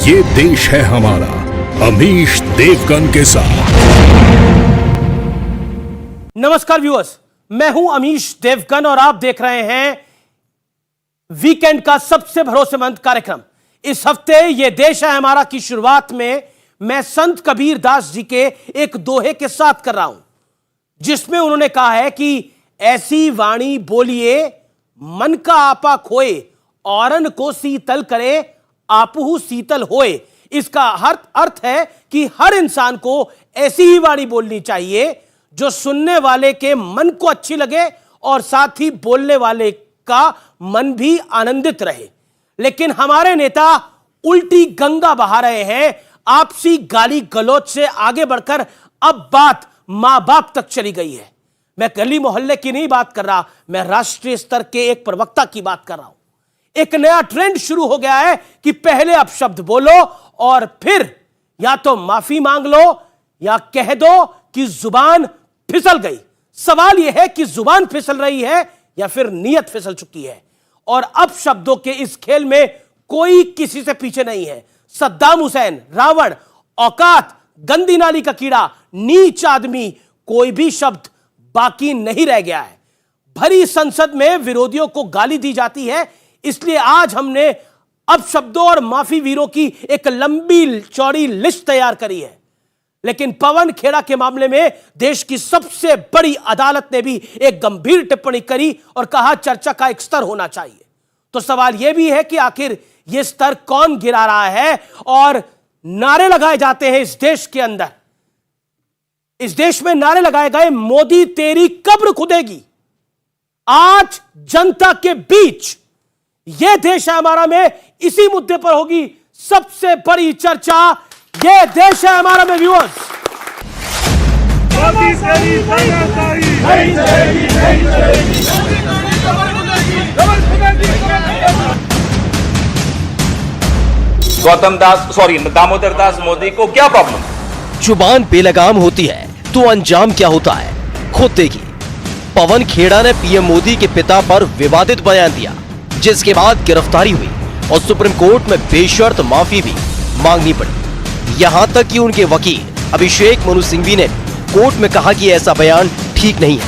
ये देश है हमारा, अमीश देवगन के साथ। नमस्कार व्यूअर्स, मैं हूं अमीश देवगन और आप देख रहे हैं वीकेंड का सबसे भरोसेमंद कार्यक्रम। इस हफ्ते ये देश है हमारा की शुरुआत में मैं संत कबीर दास जी के एक दोहे के साथ कर रहा हूं, जिसमें उन्होंने कहा है कि ऐसी वाणी बोलिए मन का आपा खोए, औरन को शीतल करे आपहु शीतल होए। इसका अर्थ है कि हर इंसान को ऐसी ही वाणी बोलनी चाहिए जो सुनने वाले के मन को अच्छी लगे और साथ ही बोलने वाले का मन भी आनंदित रहे। लेकिन हमारे नेता उल्टी गंगा बहा रहे हैं। आपसी गाली गलौज से आगे बढ़कर अब बात मां बाप तक चली गई है। मैं गली मोहल्ले की नहीं बात कर रहा, मैं राष्ट्रीय स्तर के एक प्रवक्ता की बात कर रहा हूं। एक नया ट्रेंड शुरू हो गया है कि पहले आप शब्द बोलो और फिर या तो माफी मांग लो या कह दो कि जुबान फिसल गई। सवाल यह है कि जुबान फिसल रही है या फिर नीयत फिसल चुकी है। और अब शब्दों के इस खेल में कोई किसी से पीछे नहीं है। सद्दाम हुसैन, रावण, औकात, गंदी नाली का कीड़ा, नीच आदमी, कोई भी शब्द बाकी नहीं रह गया है। भरी संसद में विरोधियों को गाली दी जाती है, इसलिए आज हमने अब शब्दों और माफी वीरों की एक लंबी चौड़ी लिस्ट तैयार करी है। लेकिन पवन खेड़ा के मामले में देश की सबसे बड़ी अदालत ने भी एक गंभीर टिप्पणी करी और कहा चर्चा का एक स्तर होना चाहिए। तो सवाल यह भी है कि आखिर यह स्तर कौन गिरा रहा है और नारे लगाए जाते हैं इस देश के अंदर। इस देश में नारे लगाए गए, मोदी तेरी कब्र खुदेगी। आज जनता के बीच यह देश है हमारा में इसी मुद्दे पर होगी सबसे बड़ी चर्चा। यह देश है हमारा में व्यूअर्स। दामोदर दास मोदी को क्या प्रॉब्लम? जुबान बेलगाम होती है तो अंजाम क्या होता है खुद देखिए। पवन खेड़ा ने पीएम मोदी के पिता पर विवादित बयान दिया, जिसके बाद गिरफ्तारी हुई और सुप्रीम कोर्ट में बेशर्त माफी भी मांगनी पड़ी। यहां तक कि उनके वकील अभिषेक मनु सिंघवी ने कोर्ट में कहा कि ऐसा बयान ठीक नहीं है।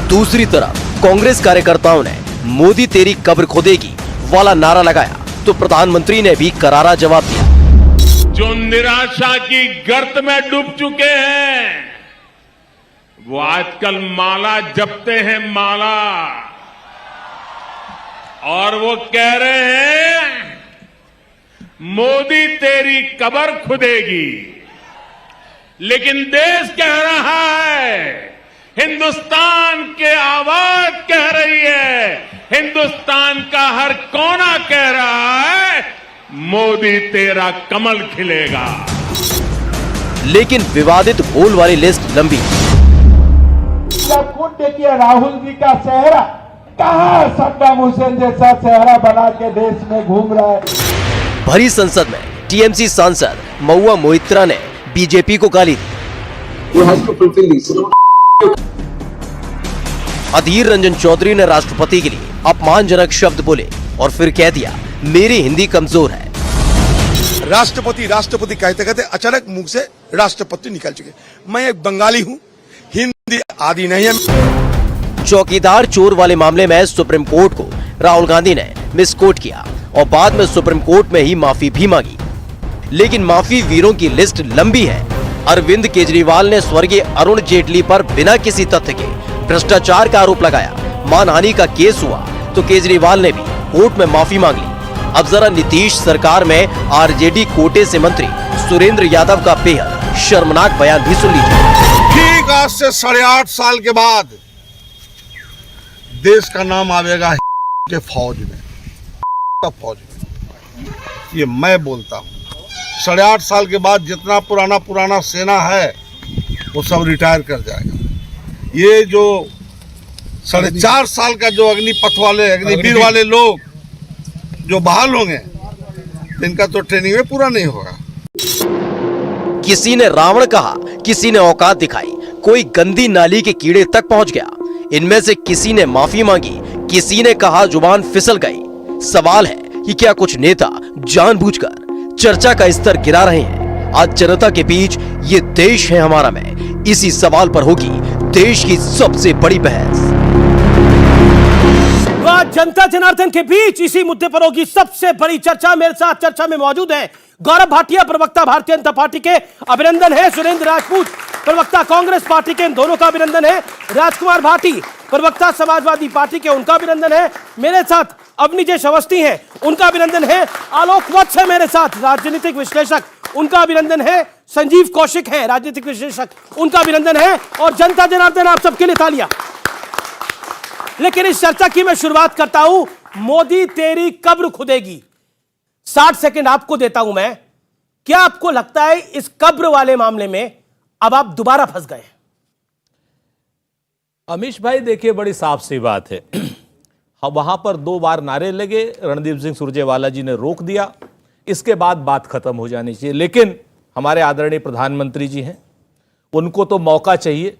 दूसरी तरफ कांग्रेस कार्यकर्ताओं ने मोदी तेरी कब्र खोदेगी वाला नारा लगाया तो प्रधानमंत्री ने भी करारा जवाब दिया। जो निराशा की गर्त में डूब चुके हैं वो आजकल माला जपते हैं, माला, और वो कह रहे हैं मोदी तेरी कब्र खुदेगी। लेकिन देश कह रहा है, हिंदुस्तान के आवाज कह रही है, हिंदुस्तान का हर कोना कह रहा है मोदी तेरा कमल खिलेगा। लेकिन विवादित बोल वाली लिस्ट लंबी। खुद देखिए राहुल जी का चेहरा, कहां सद्दाम हुसैन जैसा चेहरा बना के देश में घूम रहा है। भरी संसद में टीएमसी सांसद महुआ मोइत्रा ने बीजेपी को गाली दी। अधीर रंजन चौधरी ने राष्ट्रपति के लिए अपमानजनक शब्द बोले और फिर कह दिया मेरी हिंदी कमजोर है। राष्ट्रपति राष्ट्रपति कहते कहते अचानक मुंह से राष्ट्रपति निकल चुके। मैं एक बंगाली हूं, हिंदी आदि नहीं है। चौकीदार चोर वाले मामले में सुप्रीम कोर्ट को राहुल गांधी ने मिसकोट किया और बाद में सुप्रीम कोर्ट में ही माफी भी मांगी। लेकिन माफी वीरों की लिस्ट लंबी है। अरविंद केजरीवाल ने स्वर्गीय अरुण जेटली पर बिना किसी तथ्य के भ्रष्टाचार का आरोप लगाया। मानहानि का केस हुआ तो केजरीवाल ने भी कोर्ट में माफी मांग ली। अब जरा नीतीश सरकार में आरजेडी कोटे से मंत्री सुरेंद्र यादव का बेहद शर्मनाक बयान भी सुन लीजिए। ठीक आज से 8.5 साल के बाद देश का नाम आवेगा के फौज में। फौज में ये मैं बोलता हूँ। 8.5 साल के बाद जितना पुराना सेना है वो सब रिटायर कर जाएगा। ये जो 4.5 साल का जो अग्निपथ वाले अग्निवीर वाले लोग जो बहाल होंगे इनका तो ट्रेनिंग में पूरा नहीं होगा। किसी ने रावण कहा, किसी ने औकात दिखाई, कोई गंदी नाली के कीड़े तक पहुंच गया। इनमें से किसी ने माफी मांगी, किसी ने कहा जुबान फिसल गई। सवाल है कि क्या कुछ नेता जानबूझकर चर्चा का स्तर गिरा रहे हैं? आज जनता के बीच ये देश है हमारा में, इसी सवाल पर होगी देश की सबसे बड़ी बहस। आज जनता जनार्दन के बीच इसी मुद्दे पर होगी सबसे बड़ी चर्चा। मेरे साथ चर्चा में मौजूद हैं गौरव भाटिया, प्रवक्ता भारतीय जनता पार्टी के, अभिनंदन है। सुरेंद्र राजपूत, प्रवक्ता कांग्रेस पार्टी के, इन दोनों का अभिनंदन है। राजकुमार भाटी, प्रवक्ता समाजवादी पार्टी के, उनका अभिनंदन है। मेरे साथ अवनीजेश अवस्थी हैं, उनका अभिनंदन है। आलोक वत्स है मेरे साथ, राजनीतिक विश्लेषक, उनका अभिनंदन है। संजीव कौशिक है, राजनीतिक विश्लेषक, उनका अभिनंदन है। और जनता जनार्दन, आप सबके लिए तालियां। लेकिन इस चर्चा की मैं शुरुआत करता हूं, मोदी तेरी कब्र खुदेगी। 60 सेकंड आपको देता हूं मैं। क्या आपको लगता है इस कब्र वाले मामले में अब आप दोबारा फंस गए? अमीश भाई देखिए, बड़ी साफ सी बात है। वहां पर 2 बार नारे लगे, रणदीप सिंह सुरजेवाला जी ने रोक दिया, इसके बाद बात खत्म हो जानी चाहिए। लेकिन हमारे आदरणीय प्रधानमंत्री जी हैं, उनको तो मौका चाहिए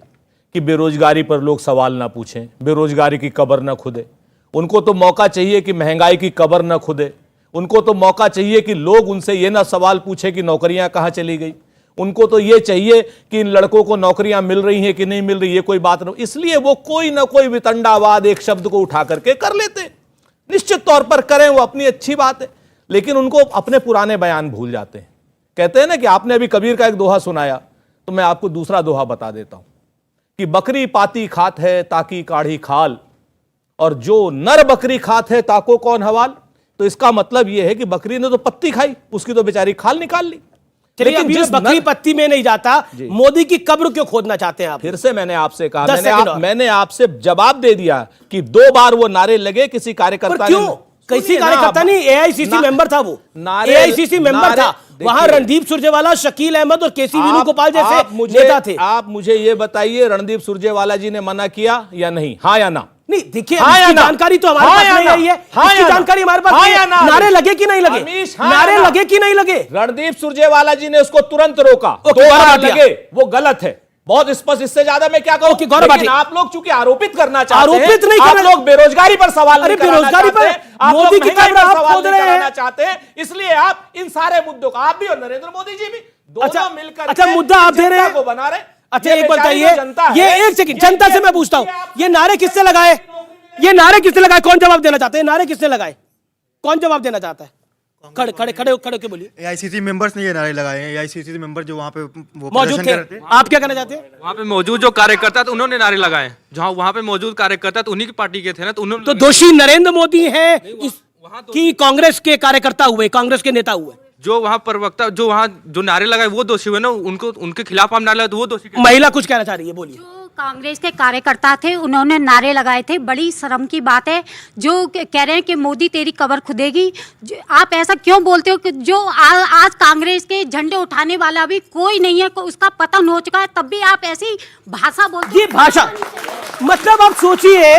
कि बेरोजगारी पर लोग सवाल ना पूछें, बेरोजगारी की कब्र ना खुदे। उनको तो मौका चाहिए कि महंगाई की कब्र ना खुदे। उनको तो मौका चाहिए कि लोग उनसे ये ना सवाल पूछे कि नौकरियां कहां चली गई। उनको तो ये चाहिए कि इन लड़कों को नौकरियां मिल रही हैं कि नहीं मिल रही, ये कोई बात नहीं। इसलिए वो कोई ना कोई वितंडावाद एक शब्द को उठा करके कर लेते। निश्चित तौर पर करें, वो अपनी अच्छी बात है, लेकिन उनको अपने पुराने बयान भूल जाते हैं। कहते हैं ना कि आपने अभी कबीर का एक दोहा सुनाया, तो मैं आपको दूसरा दोहा बता देता हूं कि बकरी पाती खात है ताकि काढ़ी खाल, और जो नर बकरी खात है ताको कौन हवाल। तो इसका मतलब यह है कि बकरी ने तो पत्ती खाई, उसकी तो बेचारी खाल निकाल ली। लेकिन जिस बकरी पत्ती में नहीं जाता, मोदी की कब्र क्यों खोदना चाहते हैं आप? फिर से मैंने आपसे कहा, मैंने आपसे जवाब दे दिया कि 2 बार वो नारे लगे किसी कार्यकर्ता ने। किसी कार्यकर्ता नहीं, एआईसीसी मेंबर था वो, एआईसीसी मेंबर था। वहां रणदीप सुरजेवाला, शकील अहमद और केसी वेणुगोपाल जैसे नेता थे। आप मुझे ये बताइए, रणदीप सुरजेवाला जी ने मना किया या नहीं? हाँ या ना? नहीं, देखिए जानकारी तो हमारे पास नहीं आई है। इसकी जानकारी हमारे पास नहीं है। नारे लगे कि नहीं लगे? नारे लगे कि नहीं लगे? रणदीप सुरजेवाला जी ने उसको तुरंत रोका। 2 बार लगे, वो गलत है, बहुत स्पष्ट। इससे ज्यादा मैं क्या कहूं? लेकिन आप लोग चूंकि आरोपित करना चाहते हैं, आरोपित नहीं आप लोग बेरोजगारी पर सवाल नहीं कराना बेरोजगारी पर आप मोदी की महंगाई पर सवाल खोद नहीं रहे कराना हैं। चाहते हैं, इसलिए आप इन सारे मुद्दों को, आप भी और नरेंद्र मोदी जी भी दोनों मिलकर अच्छा मुद्दा आप दे रहे हैं को बना रहे। अच्छा एक बताइए, ये एक सेकंड, जनता से मैं पूछता हूं, ये नारे किसने लगाए? ये नारे किसने लगाए? कौन जवाब देना चाहते हैं? नारे किसने लगाए? कौन जवाब देना चाहता है? खड़े खड़े खड़े खड़े के बोलिए। एआईसीसी मेंबर्स ने ये नारे लगाए हैं। एआईसीसी मेंबर जो वहाँ पे वो मौजूद थे। आप क्या कहना चाहते हैं? वहाँ पे मौजूद जो कार्यकर्ता थे उन्होंने नारे लगाए, जहाँ वहाँ पे मौजूद कार्यकर्ता तो उन्हीं की पार्टी के थे ना, तो उन्होंने। तो दोषी नरेंद्र मोदी हैं कि कांग्रेस के कार्यकर्ता हुए, कांग्रेस के नेता हुए? जो वहाँ प्रवक्ता, जो वहाँ जो नारे लगाए वो दोषी हुए ना, उनको उनके खिलाफ हम नारे लगाए तो वो दोषी। महिला कुछ कहना चाह रही है, बोलिए। कांग्रेस के कार्यकर्ता थे, उन्होंने नारे लगाए थे। बड़ी शर्म की बात है जो कह रहे हैं कि मोदी तेरी कब्र खुदेगी। आप ऐसा क्यों बोलते हो कि जो आज कांग्रेस के झंडे उठाने वाला भी कोई नहीं है, उसका पतन हो चुका है, तब भी आप ऐसी भाषा बोलते? ये भाषा मतलब आप सोचिए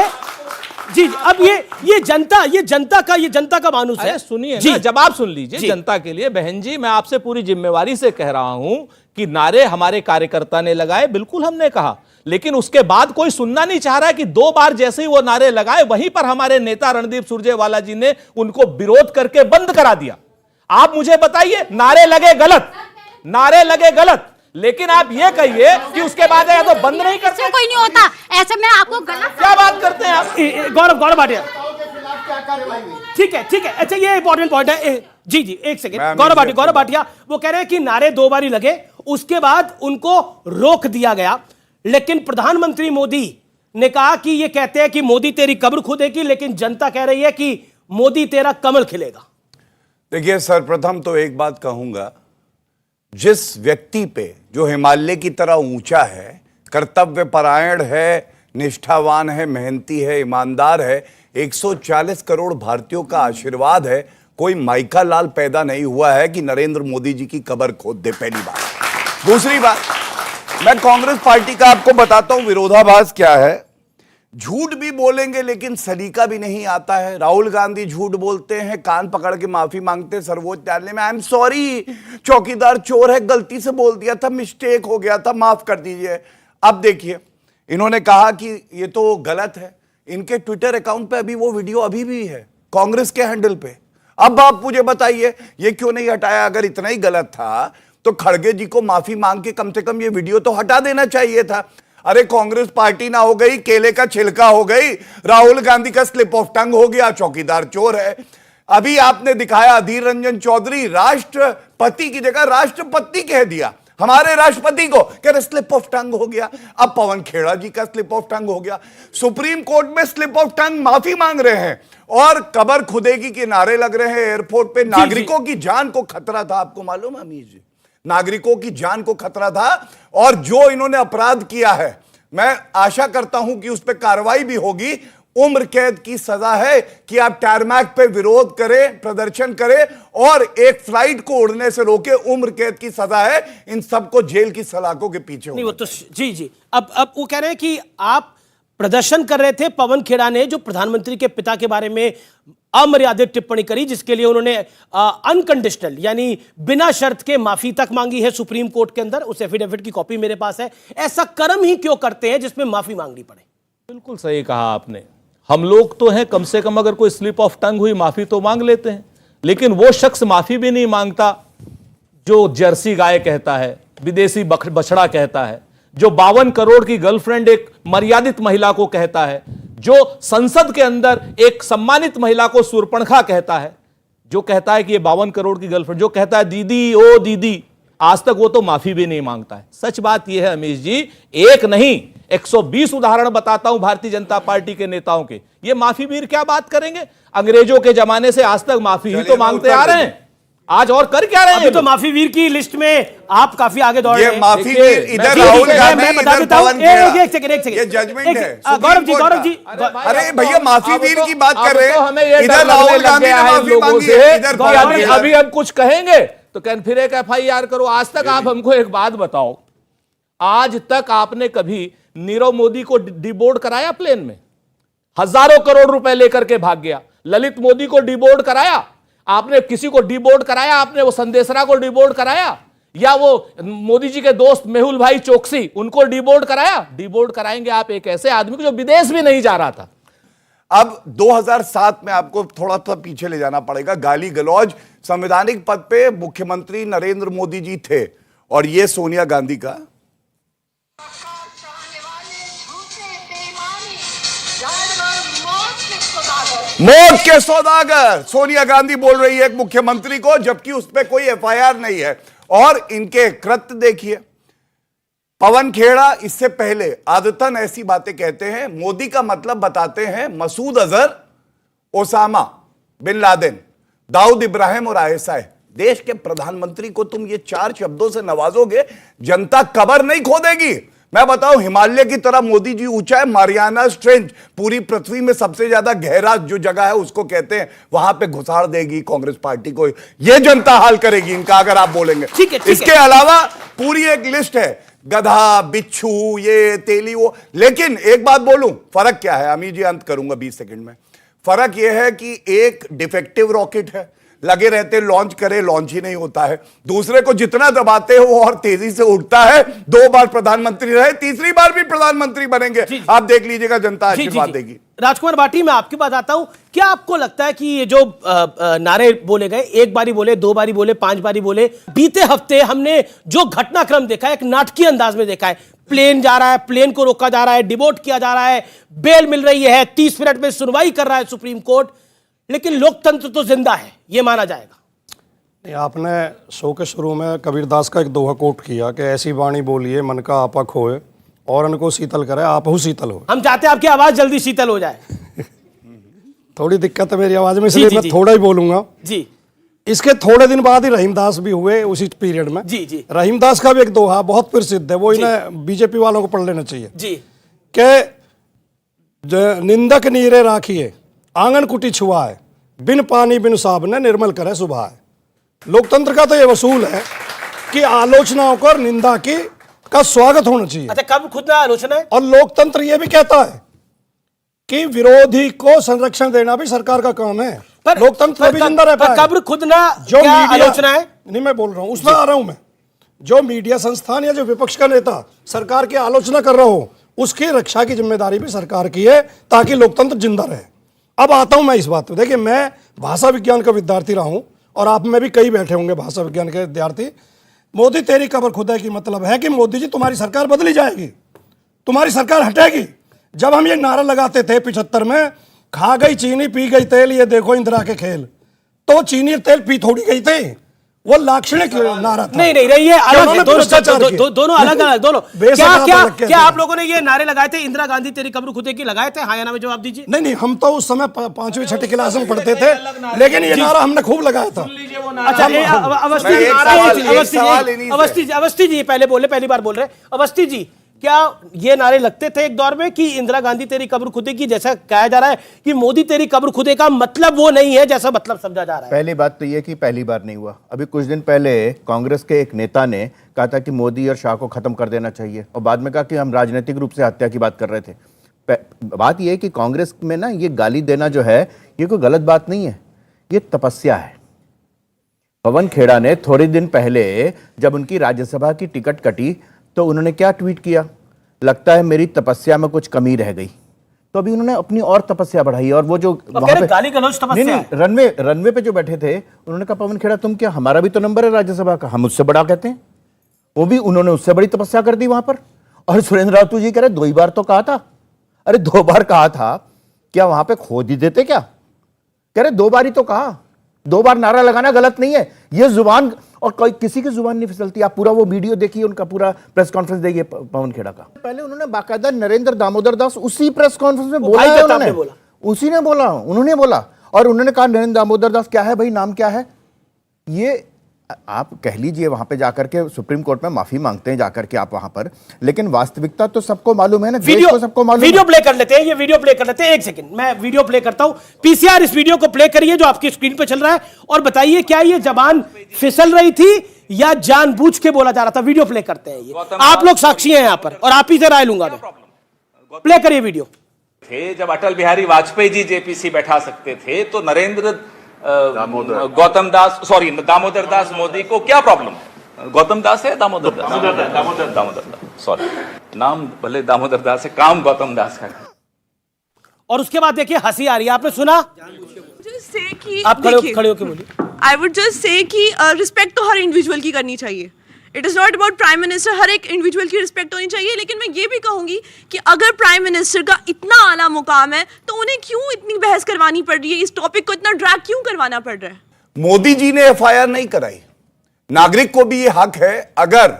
जी। अब ये जनता का मानूस है। सुनिए ना, जवाब सुन लीजिए जनता के लिए। बहन जी, मैं आपसे पूरी जिम्मेवारी से कह रहा हूं कि नारे हमारे कार्यकर्ता ने लगाए, बिल्कुल हमने कहा, लेकिन उसके बाद कोई सुनना नहीं चाह रहा कि 2 बार जैसे ही वो नारे लगाए, वहीं पर हमारे नेता रणदीप सुरजेवाला जी ने उनको विरोध करके बंद करा दिया। आप मुझे बताइए, नारे लगे गलत, नारे लगे गलत, लेकिन आप ये कहिए कि उसके बाद या तो बंद नहीं करते। कोई नहीं होता ऐसे में आपको गलत क्या बात करते हैं आप? गौरव भाटिया, ठीक है। अच्छा ये इंपॉर्टेंट पॉइंट है। जी एक सेकंड। गौरव भाटिया वो कह रहे हैं कि नारे 2 बार ही लगे, उसके बाद उनको रोक दिया गया। लेकिन प्रधानमंत्री मोदी ने कहा कि ये कहते हैं कि मोदी तेरी कब्र खुदेगी, लेकिन जनता कह रही है कि मोदी तेरा कमल खिलेगा। देखिए, सर्वप्रथम तो एक बात कहूंगा, जिस व्यक्ति पे जो हिमालय की तरह ऊंचा है, कर्तव्य परायण है, निष्ठावान है, मेहनती है, ईमानदार है, 140 करोड़ भारतीयों का आशीर्वाद है, कोई माइका लाल पैदा नहीं हुआ है कि नरेंद्र मोदी जी की कब्र खोद दे। पहली बात। दूसरी बात, मैं कांग्रेस पार्टी का आपको बताता हूं विरोधाभास क्या है। झूठ भी बोलेंगे लेकिन सलीका भी नहीं आता है। राहुल गांधी झूठ बोलते हैं, कान पकड़ के माफी मांगते हैं सर्वोच्च न्यायालय में, आई एम सॉरी, चौकीदार चोर है, गलती से बोल दिया था, मिस्टेक हो गया था, माफ कर दीजिए। अब देखिए, इन्होंने कहा कि ये तो गलत है। इनके ट्विटर अकाउंट पे अभी वो वीडियो अभी भी है, कांग्रेस के हैंडल पे। अब आप मुझे बताइए ये क्यों नहीं हटाया? अगर इतना ही गलत था तो खड़गे जी को माफी मांग के कम से कम ये वीडियो तो हटा देना चाहिए था। अरे कांग्रेस पार्टी ना हो गई, केले का छिलका हो गई, राहुल गांधी का स्लिप ऑफ टंग हो गया, चौकीदार चोर है। अभी आपने दिखाया अधीर रंजन चौधरी राष्ट्रपति की जगह राष्ट्रपति कह दिया हमारे राष्ट्रपति को, कह स्लिप ऑफ टंग हो गया। अब पवन खेड़ा जी का स्लिप ऑफ टंग हो गया। सुप्रीम कोर्ट में स्लिप ऑफ टंग माफी मांग रहे हैं और कबर खुदेगी के नारे लग रहे हैं एयरपोर्ट पे। नागरिकों की जान को खतरा था, आपको मालूम है अमीर जी? नागरिकों की जान को खतरा था। और जो इन्होंने अपराध किया है, मैं आशा करता हूं कि उस पर कार्रवाई भी होगी। उम्र कैद की सजा है कि आप टारमैक पे विरोध करें, प्रदर्शन करें और एक फ्लाइट को उड़ने से रोके, उम्र कैद की सजा है। इन सबको जेल की सलाखों के पीछे नहीं, वो तो जी अब वो कह रहे हैं कि आप प्रदर्शन कर रहे थे। पवन खेड़ा ने जो प्रधानमंत्री के पिता के बारे में अमर्यादित टिप्पणी करी, जिसके लिए उन्होंने अनकंडीशनल यानी बिना शर्त के माफी तक मांगी है सुप्रीम कोर्ट के अंदर। उस एफिडेविट की कॉपी मेरे पास है। ऐसा कर्म ही क्यों करते हैं जिसमें माफी मांगनी पड़े? बिल्कुल सही कहा आपने। हम लोग तो हैं, कम से कम अगर कोई स्लिप ऑफ टंग हुई माफी तो मांग लेते हैं, लेकिन वो शख्स माफी भी नहीं मांगता जो जर्सी गाय कहता है, विदेशी बछड़ा कहता है, जो 52 करोड़ की गर्लफ्रेंड एक मर्यादित महिला को कहता है, जो संसद के अंदर एक सम्मानित महिला को सुरपणखा कहता है, जो कहता है कि ये 52 करोड़ की गर्लफ्रेंड, जो कहता है दीदी ओ दीदी, आज तक वो तो माफी भी नहीं मांगता है। सच बात यह है अमीश जी, एक नहीं 120 उदाहरण बताता हूं भारतीय जनता पार्टी के नेताओं के। ये माफी वीर क्या बात करेंगे? अंग्रेजों के जमाने से आज तक माफी ही तो मांगते आ रहे हैं। आज और कर क्या रहे हैं? अभी तो माफी वीर की लिस्ट में आप काफी आगे दौड़ रहे हैं। माफी वीर इधर राहुल गांधी, मैं बता देता हूं, एक सेकंड ये जजमेंट है गौरव जी अरे भैया माफी वीर की बात कर रहे हैं, हमें ये इधर राहुल गांधी ने माफी मांगी है, इधर अभी हम कुछ कहेंगे तो फिर एक FIR करो। आज तक आप हमको एक बात बताओ, आज तक आपने कभी नीरव मोदी को डिबोर्ड कराया प्लेन में? हजारों करोड़ रुपए लेकर के भाग गया। ललित मोदी को डिबोर्ड कराया आपने? किसी को डिबोर्ड कराया आपने? वो संदेशरा को डिबोर्ड कराया? या वो मोदी जी के दोस्त मेहुल भाई चोकसी, उनको डिबोर्ड कराया? डिबोर्ड कराएंगे आप एक ऐसे आदमी को जो विदेश भी नहीं जा रहा था। अब 2007 में आपको थोड़ा सा पीछे ले जाना पड़ेगा। गाली गलौज, संवैधानिक पद पे मुख्यमंत्री नरेंद्र मोदी जी थे और ये सोनिया गांधी का मौत के सौदागर सोनिया गांधी बोल रही है एक मुख्यमंत्री को, जबकि उस पर कोई FIR नहीं है। और इनके कृत्य देखिए। पवन खेड़ा इससे पहले आदतन ऐसी बातें कहते हैं, मोदी का मतलब बताते हैं Masood Azhar, Osama bin Laden, Dawood Ibrahim और ISI। देश के प्रधानमंत्री को तुम ये 4 शब्दों से नवाजोगे, जनता कबर नहीं खोदेगी। मैं बताऊं, हिमालय की तरह मोदी जी ऊंचा है। मारियाना ट्रेंच पूरी पृथ्वी में सबसे ज्यादा गहरा जो जगह है उसको कहते हैं, वहां पे घुसाड़ देगी कांग्रेस पार्टी को। ये जनता हाल करेगी इनका अगर आप बोलेंगे। इसके अलावा पूरी एक लिस्ट है, गधा, बिच्छू, ये तेली, वो। लेकिन एक बात बोलूं, फर्क क्या है अमीर जी? अंत करूंगा 20 सेकंड में। फर्क यह है कि एक डिफेक्टिव रॉकेट है, लगे रहते लॉन्च करे, लॉन्च ही नहीं होता है। दूसरे को जितना दबाते हो वो और तेजी से उठता है। 2 बार प्रधानमंत्री रहे, तीसरी बार भी प्रधानमंत्री बनेंगे। आप देख लीजिएगा, जनता आशीर्वाद देगी। राजकुमार भाटी, मैं आपके पास आता हूं। क्या आपको लगता है कि ये जो नारे बोले गए, 1 बारी बोले, 2 बारी बोले, 5 बारी बोले, बीते हफ्ते हमने जो घटनाक्रम देखा है, एक नाटकीय अंदाज में देखा है। प्लेन जा रहा है, प्लेन को रोका जा रहा है, डिबोर्ट किया जा रहा है, बेल मिल रही है, 30 मिनट में सुनवाई कर रहा है सुप्रीम कोर्ट, लेकिन लोकतंत्र तो जिंदा है, ये माना जाएगा। आपने शो के शुरू में कबीरदास का एक दोहा कोट किया कि ऐसी वाणी बोलिए मन का आपा खोए और उनको शीतल करे आपहु शीतल हो। हम चाहते हैं आपकी आवाज जल्दी शीतल हो जाए। थोड़ी दिक्कत है मेरी आवाज में, इसलिए मैं थोड़ा ही बोलूंगा जी। इसके थोड़े दिन बाद ही रहीमदास भी हुए उसी पीरियड में। जी। रहीमदास का भी एक दोहा बहुत प्रसिद्ध है, वो इन्हें बीजेपी वालों को पढ़ लेना चाहिए जी। के निंदक नीरे राखिए आंगन कुटी छुआए, बिन पानी बिन साबने निर्मल करे सुबह। लोकतंत्र का तो ये वसूल है कि आलोचनाओं को, निंदा की का स्वागत होना चाहिए। अच्छा, कब खुद ना आलोचना है? और लोकतंत्र ये भी कहता है कि विरोधी को संरक्षण देना भी सरकार का काम है। पर लोकतंत्र भी जिंदा रह पाए। कब खुद ना जो आलोचना है, नहीं मैं बोल रहा हूं, उसमें आ रहा हूं मैं। जो मीडिया संस्थान या जो विपक्ष का नेता सरकार की आलोचना कर रहा हो, उसकी रक्षा की जिम्मेदारी भी सरकार की है, ताकि लोकतंत्र जिंदा रहे। अब आता हूं मैं इस बात पे। देखिए, मैं भाषा विज्ञान का विद्यार्थी रहा हूं और आप में भी कई बैठे होंगे भाषा विज्ञान के विद्यार्थी। मोदी तेरी कब्र खुदा की मतलब है कि मोदी जी तुम्हारी सरकार बदली जाएगी, तुम्हारी सरकार हटेगी। जब हम ये नारा लगाते थे 75 में, खा गई चीनी पी गई तेल, ये देखो इंदिरा के खेल, तो चीनी तेल पी थोड़ी गई थे, वो लाक्षणिक नारा था। नहीं नहीं, ये अलग है, दोनों अलग अलग, दोनों। क्या आप लोगों ने ये नारे लगाए थे, इंदिरा गांधी तेरी कब्र खुदे की लगाए थे? हाँ या ना में जवाब दीजिए। नहीं, हम तो उस समय 5वीं 6ठी क्लास में पढ़ते थे, लेकिन ये नारा हमने खूब लगाया था। अच्छा, अवस्थी जी पहले बोले, पहली बार बोल रहे। अवस्थी जी, क्या ये नारे लगते थे एक दौर में कि इंदिरा गांधी तेरी कब्र खुदे की, जैसा कहा जा रहा है कि मोदी तेरी कब्र खुदे का मतलब वो नहीं है जैसा मतलब समझा जा रहा है? पहली बात तो ये कि पहली बार नहीं हुआ। अभी कुछ दिन पहले कांग्रेस के एक नेता ने कहा था कि मोदी और शाह को खत्म कर देना चाहिए, और बाद में कहा कि हम राजनीतिक रूप से हत्या की बात कर रहे थे। बात यह है कि कांग्रेस में ना ये गाली देना जो है, ये कोई गलत बात नहीं है, ये तपस्या है। पवन खेड़ा ने थोड़े दिन पहले जब उनकी राज्यसभा की टिकट कटी तो उन्होंने क्या ट्वीट किया, लगता है मेरी तपस्या में कुछ कमी रह गई। तो अभी उन्होंने अपनी और तपस्या बढ़ाई, और वो जो वहां पे गाली गलौज तपस्या, नहीं, रनवे पे जो बैठे थे, उन्होंने कहा पवन खेड़ा तुम क्या, हमारा भी तो नंबर है राज्यसभा का, हम उससे बड़ा कहते हैं। वो भी उन्होंने उससे बड़ी तपस्या कर दी वहां पर। और सुरेंद्र रावत जी कह रहे 2 बार तो कहा था। अरे 2 बार कहा था, क्या वहां पे खोद ही देते क्या? कह रहे 2 बार ही तो कहा, 2 बार नारा लगाना गलत नहीं है। ये जुबान, और कोई किसी की जुबान नहीं फिसलती। आप पूरा वो वीडियो देखिए, उनका पूरा प्रेस कॉन्फ्रेंस देखिए पवन खेड़ा का। पहले उन्होंने बाकायदा नरेंद्र दामोदर दास उसी प्रेस कॉन्फ्रेंस में बोला है, उसी ने बोला, उन्होंने बोला, और उन्होंने कहा नरेंद्र दामोदर दास क्या है भाई, नाम क्या है। ये आप कह लीजिए वहां पे जाकर के सुप्रीम कोर्ट में माफी मांगते हैं जाकर के आप वहां पर, लेकिन वास्तविकता तो सबको मालूम है ना, देश को सबको मालूम है। वीडियो प्ले कर लेते हैं, ये वीडियो प्ले कर लेते हैं। 1 सेकंड मैं वीडियो प्ले करता हूं। पीसीआर इस वीडियो को प्ले करिए जो आपकी स्क्रीन पे चल रहा है, और बताइए क्या ये जबान फिसल रही थी या जानबूझ के बोला जा रहा था। वीडियो प्ले करते हैं, ये आप लोग साक्षी हैं यहां पर, और आप ही से राय लूंगा मैं। प्ले करिए वीडियो। थे जब अटल बिहारी वाजपेयी जी जेपीसी बैठा सकते थे, तो नरेंद्र गौतम दास मोदी को क्या प्रॉब्लम? गौतम दास है, दामोदर दास, सॉरी, नाम भले दामोदर दास है, काम गौतम दास का। और उसके बाद देखिए हंसी आ रही है, आपने सुना? आप खड़े होकर बोलिए। आई वुड जस्ट से कि रिस्पेक्ट तो हर इंडिविजुअल की करनी चाहिए। It is not about prime minister, हर एक इंडिविजुअल की रिस्पेक्ट होनी चाहिए। लेकिन मैं ये भी कहूंगी कि अगर प्राइम मिनिस्टर का इतना आला मुकाम है तो उन्हें क्यों इतनी बहस करवानी पड़ रही है, इस टॉपिक को इतना ड्रैग क्यों करवाना पड़ रहा है? मोदी जी ने एफआईआर नहीं कराई। नागरिक को भी ये हक है, अगर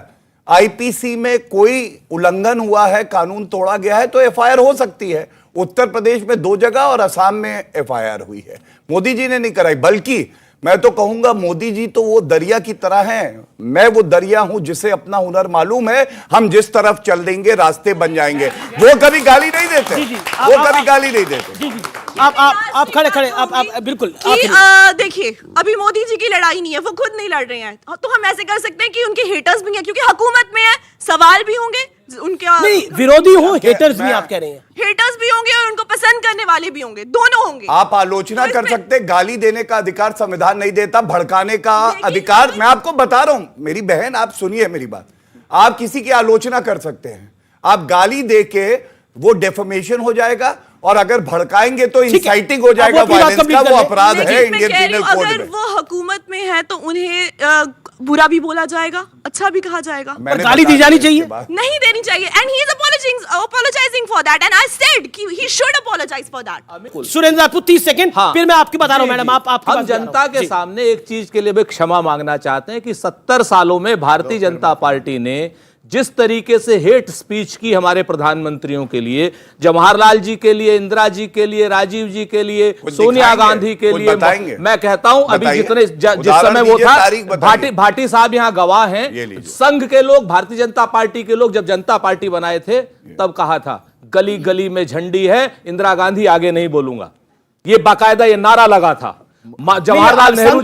आईपीसी में कोई उल्लंघन हुआ है, कानून तोड़ा गया है, तो एफआईआर हो सकती है। उत्तर प्रदेश में 2 जगह और असम में एफआईआर हुई है, मोदी जी ने नहीं कराई। बल्कि मैं तो कहूंगा मोदी जी तो वो दरिया की तरह हैं, मैं वो दरिया हूं जिसे अपना हुनर मालूम है, हम जिस तरफ चल देंगे रास्ते बन जाएंगे। वो कभी गाली नहीं देते, वो कभी गाली नहीं देते। आप खड़े आप बिल्कुल देखिए, अभी मोदी जी की लड़ाई नहीं है, वो खुद नहीं लड़ रहे हैं, तो हम ऐसे कर सकते हैं कि उनके हेटर्स भी हैं, क्योंकि हुकूमत में है, सवाल भी होंगे उनके। नहीं, विरोधी हो, हेटर्स भी आप कह रहे हैं, हेटर्स भी होंगे और उनको पसंद करने वाले भी होंगे, दोनों होंगे। आप आलोचना कर सकते, गाली देने का अधिकार संविधान नहीं देता, भड़काने का अधिकार। मैं आपको बता रहा हूं मेरी बहन, आप सुनिए मेरी बात। आप किसी की आलोचना कर सकते हैं, आप गाली दे के वो डेफमेशन हो जाएगा, और अगर भड़काएंगे तो इंसाइटिंग हो जाएगा वायलेंस का, वो अपराध है इंडियन पीनल कोड में। अगर वो हुकूमत में है तो उन्हें बुरा भी बोला जाएगा, अच्छा भी कहा जाएगा, गाली दी जानी चाहिए, नहीं देनी चाहिए। And he is apologizing for that, and I said कि he should apologize for that. Surendra Rajput 30 second, फिर मैं आपकी बता रहा हूं मैडम, आप हम जनता के सामने एक चीज के लिए भी क्षमा मांगना चाहते हैं कि 70 सालों में भारतीय जनता पार्टी ने जिस तरीके से हेट स्पीच की हमारे प्रधानमंत्रियों के लिए, जवाहरलाल जी के लिए, इंदिरा जी के लिए, राजीव जी के लिए, सोनिया गांधी के लिए, मैं कहता हूं अभी जितने जिस समय वो था, भाटी साहब यहां गवाह हैं, संघ के लोग, भारतीय जनता पार्टी के लोग जब जनता पार्टी बनाए थे तब कहा था गली गली में झंडी है, इंदिरा गांधी आगे नहीं बोलूंगा, ये बाकायदा ये नारा लगा था। जवाहरलाल नेहरू,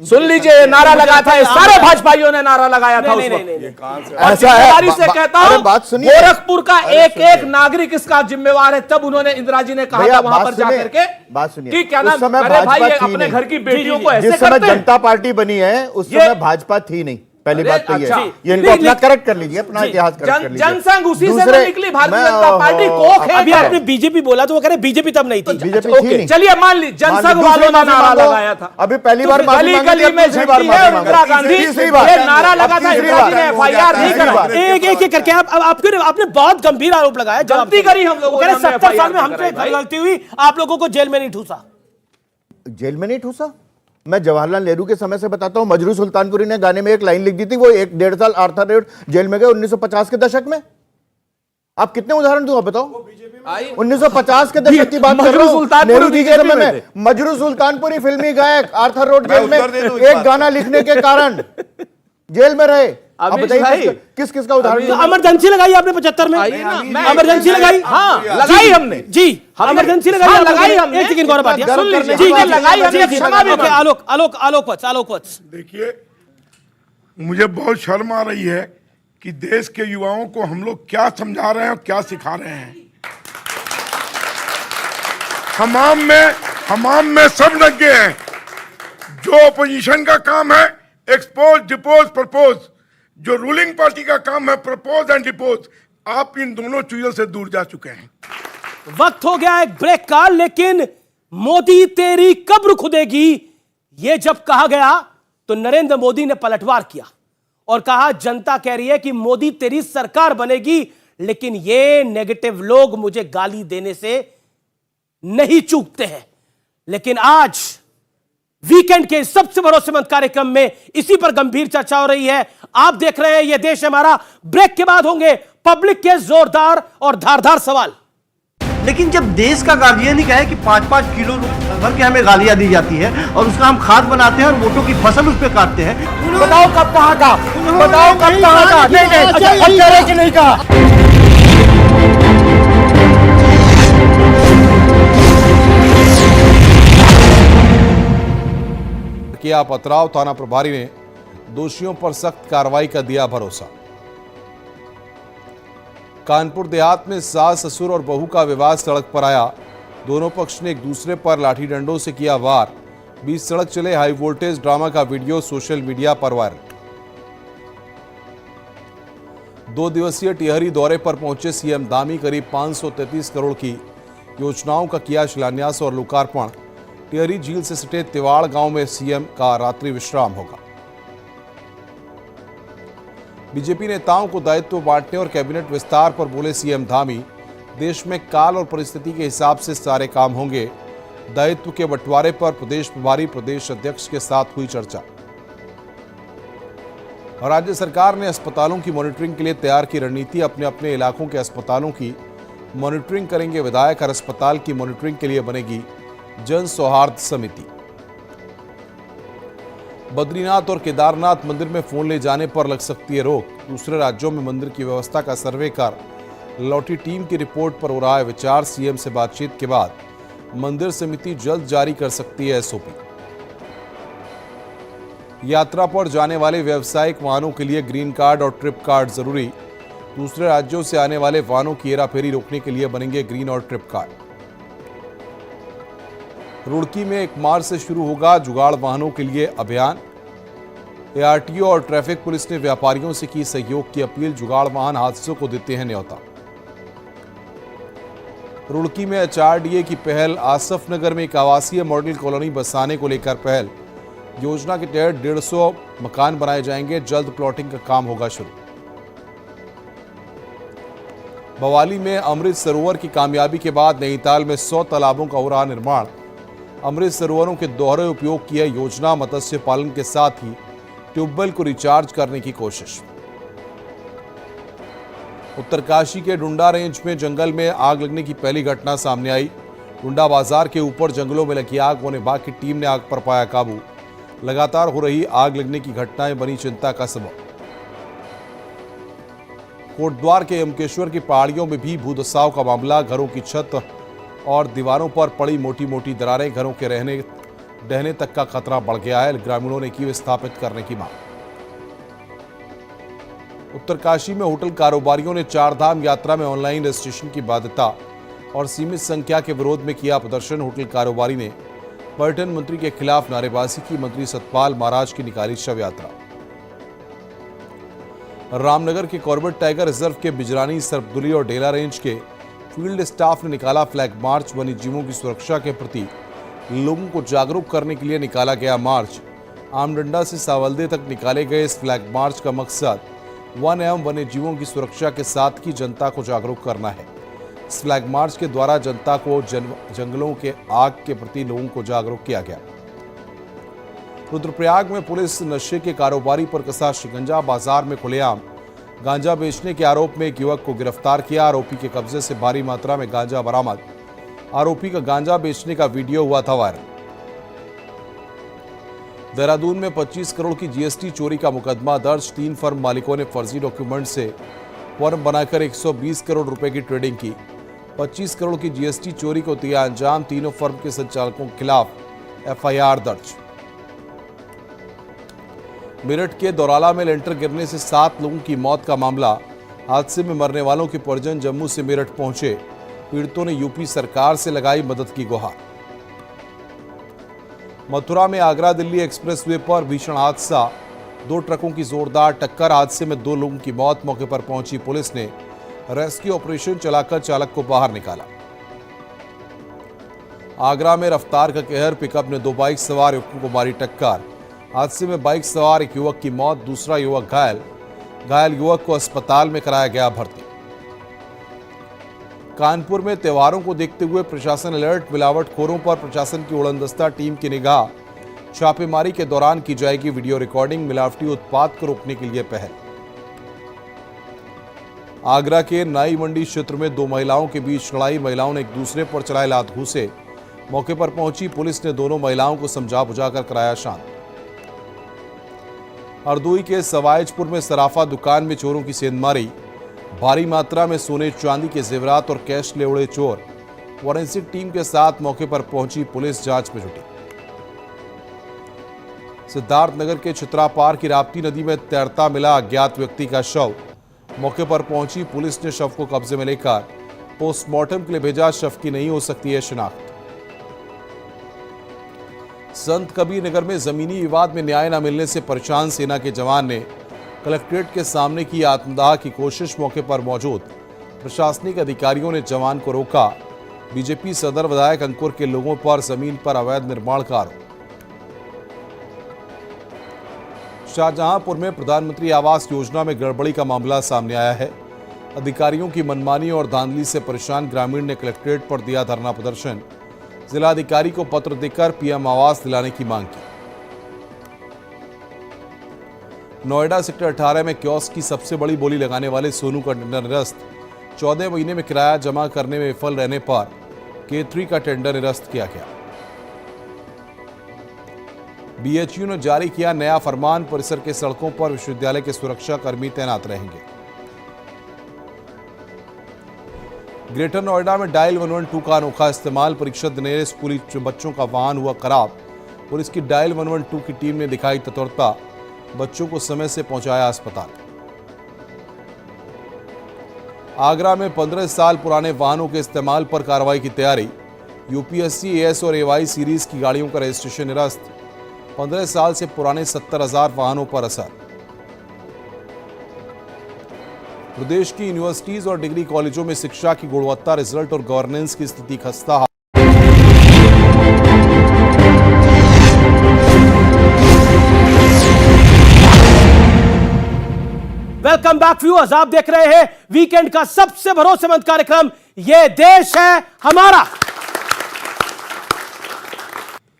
सुन लीजिए ये नारा लगा था, सारे भाजपाइयों ने नारा लगाया था उस वक्त। ऐसा है, से कहता हूं गोरखपुर का एक एक नागरिक इसका जिम्मेवार है। तब उन्होंने इंदिरा जी ने कहा था वहां पर जाकर के, बात सुनिए, कि क्या नाम, अरे भाई अपने घर की बेटियों को ऐसे जिस समय जनता पार्टी बनी है उस समय भाजपा थी नहीं, पहली बात तो ये अच्छा। है। ये इनको अपना करेक्ट कर लीजिए, अपना इतिहास करेक्ट कर लीजिए। जनसंघ उसी से दूसरे- तो निकली, भारतीय मैं, जनता पार्टी कोख है। अभी आपने बीजेपी बोला तो वो कह रहे बीजेपी तब नहीं थी। बीजेपी थी नहीं। चलिए मान ली जनसंघ वालों ने नारा लगाया था, अभी पहली बार माफी गली मांगी गली थी, में दूसरी बार झंडी है, माफी और इंदिरा मांगी। गांधी तीसरी बार। ये नारा लगा था, तीसरी इंदिरा जी बार। ने FIR नहीं कराई। एक करके आपने बहुत गंभीर आरोप लगाया। गलती करी हम लोगों ने, 70 साल में FIR हमसे भाई। गलती हुई, आप लोगों को जेल में नहीं ठूसा। जेल में नहीं ठूसा। मैं जवाहरलाल नेहरू के समय से बताता हूं, मजरू सुल्तानपुरी ने गाने में एक लाइन लिख दी थी, वो 1-1.5 साल आर्थर रोड जेल में गए 1950 के दशक में। आप कितने उदाहरण दूं, आप बताओ। 1950 के दशक की बात कर रहा हूं, नेहरू जी के समय में। मजरू सुल्तानपुरी फिल्मी गायक आर्थर रोड जेल में एक गाना लिखने के कारण जेल में रहे। अब बताइए किस किस का उदाहरण। इमरजेंसी लगाई आपने 75 में, इमरजेंसी लगाई। हाँ लगाई हमने जी, इमरजेंसी लगाई, लगाई हमने। एक सेकंड गौरव भाटिया सुन लीजिए, जी, जी, लगाई हमने, जी, क्षमा भी ओके, आलोक वत्स। देखिए, मुझे बहुत शर्म आ रही है कि देश के युवाओं को हम लोग क्या समझा रहे हैं और क्या सिखा रहे हैं। हमाम में सब लगे हैं। जो अपोजिशन का काम है एक्सपोज, डिपोज, प्रपोज, जो रूलिंग पार्टी का काम है प्रपोज एंड डिपोज, आप इन दोनों चीजों से दूर जा चुके हैं। वक्त हो गया एक ब्रेक का, लेकिन मोदी तेरी कब्र खुदेगी, यह जब कहा गया तो नरेंद्र मोदी ने पलटवार किया और कहा जनता कह रही है कि मोदी तेरी सरकार बनेगी, लेकिन ये नेगेटिव लोग मुझे गाली देने से नहीं चूकते हैं। लेकिन आज वीकेंड के सबसे भरोसेमंद कार्यक्रम में इसी पर गंभीर चर्चा हो रही है। आप देख रहे हैं ये देश हमारा। ब्रेक के बाद होंगे पब्लिक के जोरदार और धारदार सवाल। लेकिन जब देश का गार्जियन ही कहे कि 5-5 किलो भर के हमें गालियां दी जाती है और उसका हम खाद बनाते हैं और वोटों की फसल उस पर काटते हैं, बताओ कब कहा था, बताओ कब कहा था। नहीं, अच्छा अब कह रहे कि नहीं कहा। किया पथराव, थाना प्रभारी ने दोषियों पर सख्त कार्रवाई का दिया भरोसा। कानपुर देहात में सास ससुर और बहू का विवाद सड़क पर आया। दोनों पक्ष ने एक दूसरे पर लाठी डंडों से किया वार। बीच सड़क चले हाई वोल्टेज ड्रामा का वीडियो सोशल मीडिया पर वायरल। 2 दिवसीय टिहरी दौरे पर पहुंचे सीएम धामी करीब 533 करोड़ की योजनाओं का किया शिलान्यास और लोकार्पण। टिहरी झील से सटे तिवाड़ गांव में सीएम का रात्रि विश्राम होगा। बीजेपी नेताओं को दायित्व बांटने और कैबिनेट विस्तार पर बोले सीएम धामी, देश में काल और परिस्थिति के हिसाब से सारे काम होंगे। दायित्व के बंटवारे पर प्रदेश प्रभारी प्रदेश अध्यक्ष के साथ हुई चर्चा। राज्य सरकार ने अस्पतालों की मॉनिटरिंग के लिए तैयार की रणनीति। अपने अपने इलाकों के अस्पतालों की मॉनिटरिंग करेंगे विधायक। हर अस्पताल की मॉनिटरिंग के लिए बनेगी जन सौहार्द समिति। बद्रीनाथ और केदारनाथ मंदिर में फोन ले जाने पर लग सकती है रोक। दूसरे राज्यों में मंदिर की व्यवस्था का सर्वे कर लौटी टीम की रिपोर्ट पर हो रहा है विचार। सीएम से बातचीत के बाद मंदिर समिति जल्द जारी कर सकती है एसओपी। यात्रा पर जाने वाले व्यावसायिक वाहनों के लिए ग्रीन कार्ड और ट्रिप कार्ड जरूरी। दूसरे राज्यों से आने वाले वाहनों की हेराफेरी रोकने के लिए बनेंगे ग्रीन और ट्रिप कार्ड। रुड़की में 1 मार्च से शुरू होगा जुगाड़ वाहनों के लिए अभियान। एआरटीओ और ट्रैफिक पुलिस ने व्यापारियों से की सहयोग की अपील। जुगाड़ वाहन हादसों को देते हैं न्योता। रुड़की में एचआरडीए की पहल। आसफ नगर में एक आवासीय मॉडल कॉलोनी बसाने को लेकर पहल। योजना के तहत 150 मकान बनाए जाएंगे। जल्द प्लॉटिंग का काम होगा शुरू। बवाली में अमृत सरोवर की कामयाबी के बाद नैनीताल में 100 तालाबों का हो रहा निर्माण। अमृत सरोवरों के दोहरे उपयोग की है योजना। मत्स्य पालन के साथ ही ट्यूबवेल को रिचार्ज करने की कोशिश। उत्तरकाशी के डुंडा रेंज में जंगल में आग लगने की पहली घटना सामने आई। डुंडा बाजार के ऊपर जंगलों में लगी आग। वन विभाग की टीम ने आग पर पाया काबू। लगातार हो रही आग लगने की घटनाएं बनी चिंता का सबब। कोटद्वार के यमकेश्वर की पहाड़ियों में भी भूधसाव का मामला। घरों की छत और दीवारों पर पड़ी मोटी मोटी दरारें। घरों के ढहने तक का खतरा बढ़ गया है। ग्रामीणों ने की विस्थापित करने की मांग। उत्तरकाशी में होटल कारोबारियों ने 4 धाम यात्रा में ऑनलाइन रजिस्ट्रेशन की बाध्यता और सीमित संख्या के विरोध में किया प्रदर्शन। होटल कारोबारी ने पर्यटन मंत्री के खिलाफ नारेबाजी की। मंत्री सतपाल महाराज की निकाली शव यात्रा। रामनगर के कॉर्बेट टाइगर रिजर्व के बिजरानी, सरबदुली और डेला रेंज के फील्ड स्टाफ ने निकाला फ्लैग मार्च। वन्य जीवों की सुरक्षा के प्रति लोगों को जागरूक करने के लिए निकाला गया मार्च। आमडंडा से सावलदे तक निकाले गए इस फ्लैग मार्च का मकसद वन एवं वन्य जीवों की सुरक्षा के साथ ही जनता को जागरूक करना है। इस फ्लैग मार्च के द्वारा जनता को जंगलों के आग के प्रति लोगों को जागरूक किया गया। रुद्रप्रयाग में पुलिस नशे के कारोबारी पर कसा शिकंजा। बाजार में खुलेआम गांजा बेचने के आरोप में एक युवक को गिरफ्तार किया। आरोपी के कब्जे से भारी मात्रा में गांजा बरामद। आरोपी का गांजा बेचने का वीडियो हुआ था वायरल। देहरादून में 25 करोड़ की जीएसटी चोरी का मुकदमा दर्ज। 3 फर्म मालिकों ने फर्जी डॉक्यूमेंट से फर्म बनाकर 120 करोड़ रुपए की ट्रेडिंग की। 25 करोड़ की जीएसटी चोरी को दिया अंजाम। तीनों फर्म के संचालकों के खिलाफ एफआईआर दर्ज। मेरठ के दौराला में लेंटर गिरने से 7 लोगों की मौत का मामला। हादसे में मरने वालों के परिजन जम्मू से मेरठ पहुंचे। पीड़ितों ने यूपी सरकार से लगाई मदद की गुहार। मथुरा में आगरा दिल्ली एक्सप्रेसवे पर भीषण हादसा। 2 ट्रकों की जोरदार टक्कर। हादसे में 2 लोगों की मौत। मौके पर पहुंची पुलिस ने रेस्क्यू ऑपरेशन चलाकर चालक को बाहर निकाला। आगरा में रफ्तार का कहर। पिकअप ने 2 बाइक सवार युवकों को मारी टक्कर। हादसे में बाइक सवार एक युवक की मौत, दूसरा युवक घायल। घायल युवक को अस्पताल में कराया गया भर्ती। कानपुर में त्योहारों को देखते हुए प्रशासन अलर्ट। मिलावटखोरों पर प्रशासन की उड़नदस्ता टीम की निगाह। छापेमारी के दौरान की जाएगी वीडियो रिकॉर्डिंग। मिलावटी उत्पाद को रोकने के लिए पहल। आगरा के नाई मंडी क्षेत्र में 2 महिलाओं के बीच लड़ाई। महिलाओं ने एक दूसरे पर चलाए लात घूंसे। मौके पर पहुंची पुलिस ने दोनों महिलाओं को समझा बुझाकर कराया शांत। हरदोई के सवायजपुर में सराफा दुकान में चोरों की सेंधमारी। भारी मात्रा में सोने चांदी के जेवरात और कैश ले उड़े चोर। फॉरेंसिक टीम के साथ मौके पर पहुंची पुलिस जांच में जुटी। सिद्धार्थनगर के चित्रापार की राप्ती नदी में तैरता मिला अज्ञात व्यक्ति का शव। मौके पर पहुंची पुलिस ने शव को कब्जे में लेकर पोस्टमार्टम के लिए भेजा। शव की नहीं हो सकती है शिनाख्त। संत कबीर नगर में जमीनी विवाद में न्याय न मिलने से परेशान सेना के जवान ने कलेक्ट्रेट के सामने की आत्मदाह की कोशिश। मौके पर मौजूद प्रशासनिक अधिकारियों ने जवान को रोका। बीजेपी सदर विधायक अंकुर के लोगों पर जमीन पर अवैध निर्माण का आरोप। शाहजहांपुर में प्रधानमंत्री आवास योजना में गड़बड़ी का मामला सामने आया है। अधिकारियों की मनमानी और धांधली से परेशान ग्रामीण ने कलेक्ट्रेट पर दिया धरना प्रदर्शन। जिलाधिकारी को पत्र देकर पीएम आवास दिलाने की मांग की। नोएडा सेक्टर 18 में कियोस्क की सबसे बड़ी बोली लगाने वाले सोनू का टेंडर निरस्त। 14 महीने में किराया जमा करने में विफल रहने पर K3 का टेंडर निरस्त किया गया। बीएचयू ने जारी किया नया फरमान। परिसर के सड़कों पर विश्वविद्यालय के सुरक्षा कर्मी तैनात रहेंगे। ग्रेटर नोएडा में डायल 112 का अनोखा इस्तेमाल। परीक्षा देने वाले स्कूली बच्चों का वाहन हुआ खराब। पुलिस की डायल 112 की टीम ने दिखाई तत्परता। बच्चों को समय से पहुंचाया अस्पताल। आगरा में 15 साल पुराने वाहनों के इस्तेमाल पर कार्रवाई की तैयारी। यूपीएससी, एएस और एवाई सीरीज की गाड़ियों का रजिस्ट्रेशन निरस्त। 15 साल से पुराने 70,000 वाहनों पर असर। प्रदेश की यूनिवर्सिटीज और डिग्री कॉलेजों में शिक्षा की गुणवत्ता, रिजल्ट और गवर्नेंस की स्थिति खस्ता। वेलकम बैक व्यूअर्स, आप देख रहे हैं वीकेंड का सबसे भरोसेमंद कार्यक्रम ये देश है हमारा।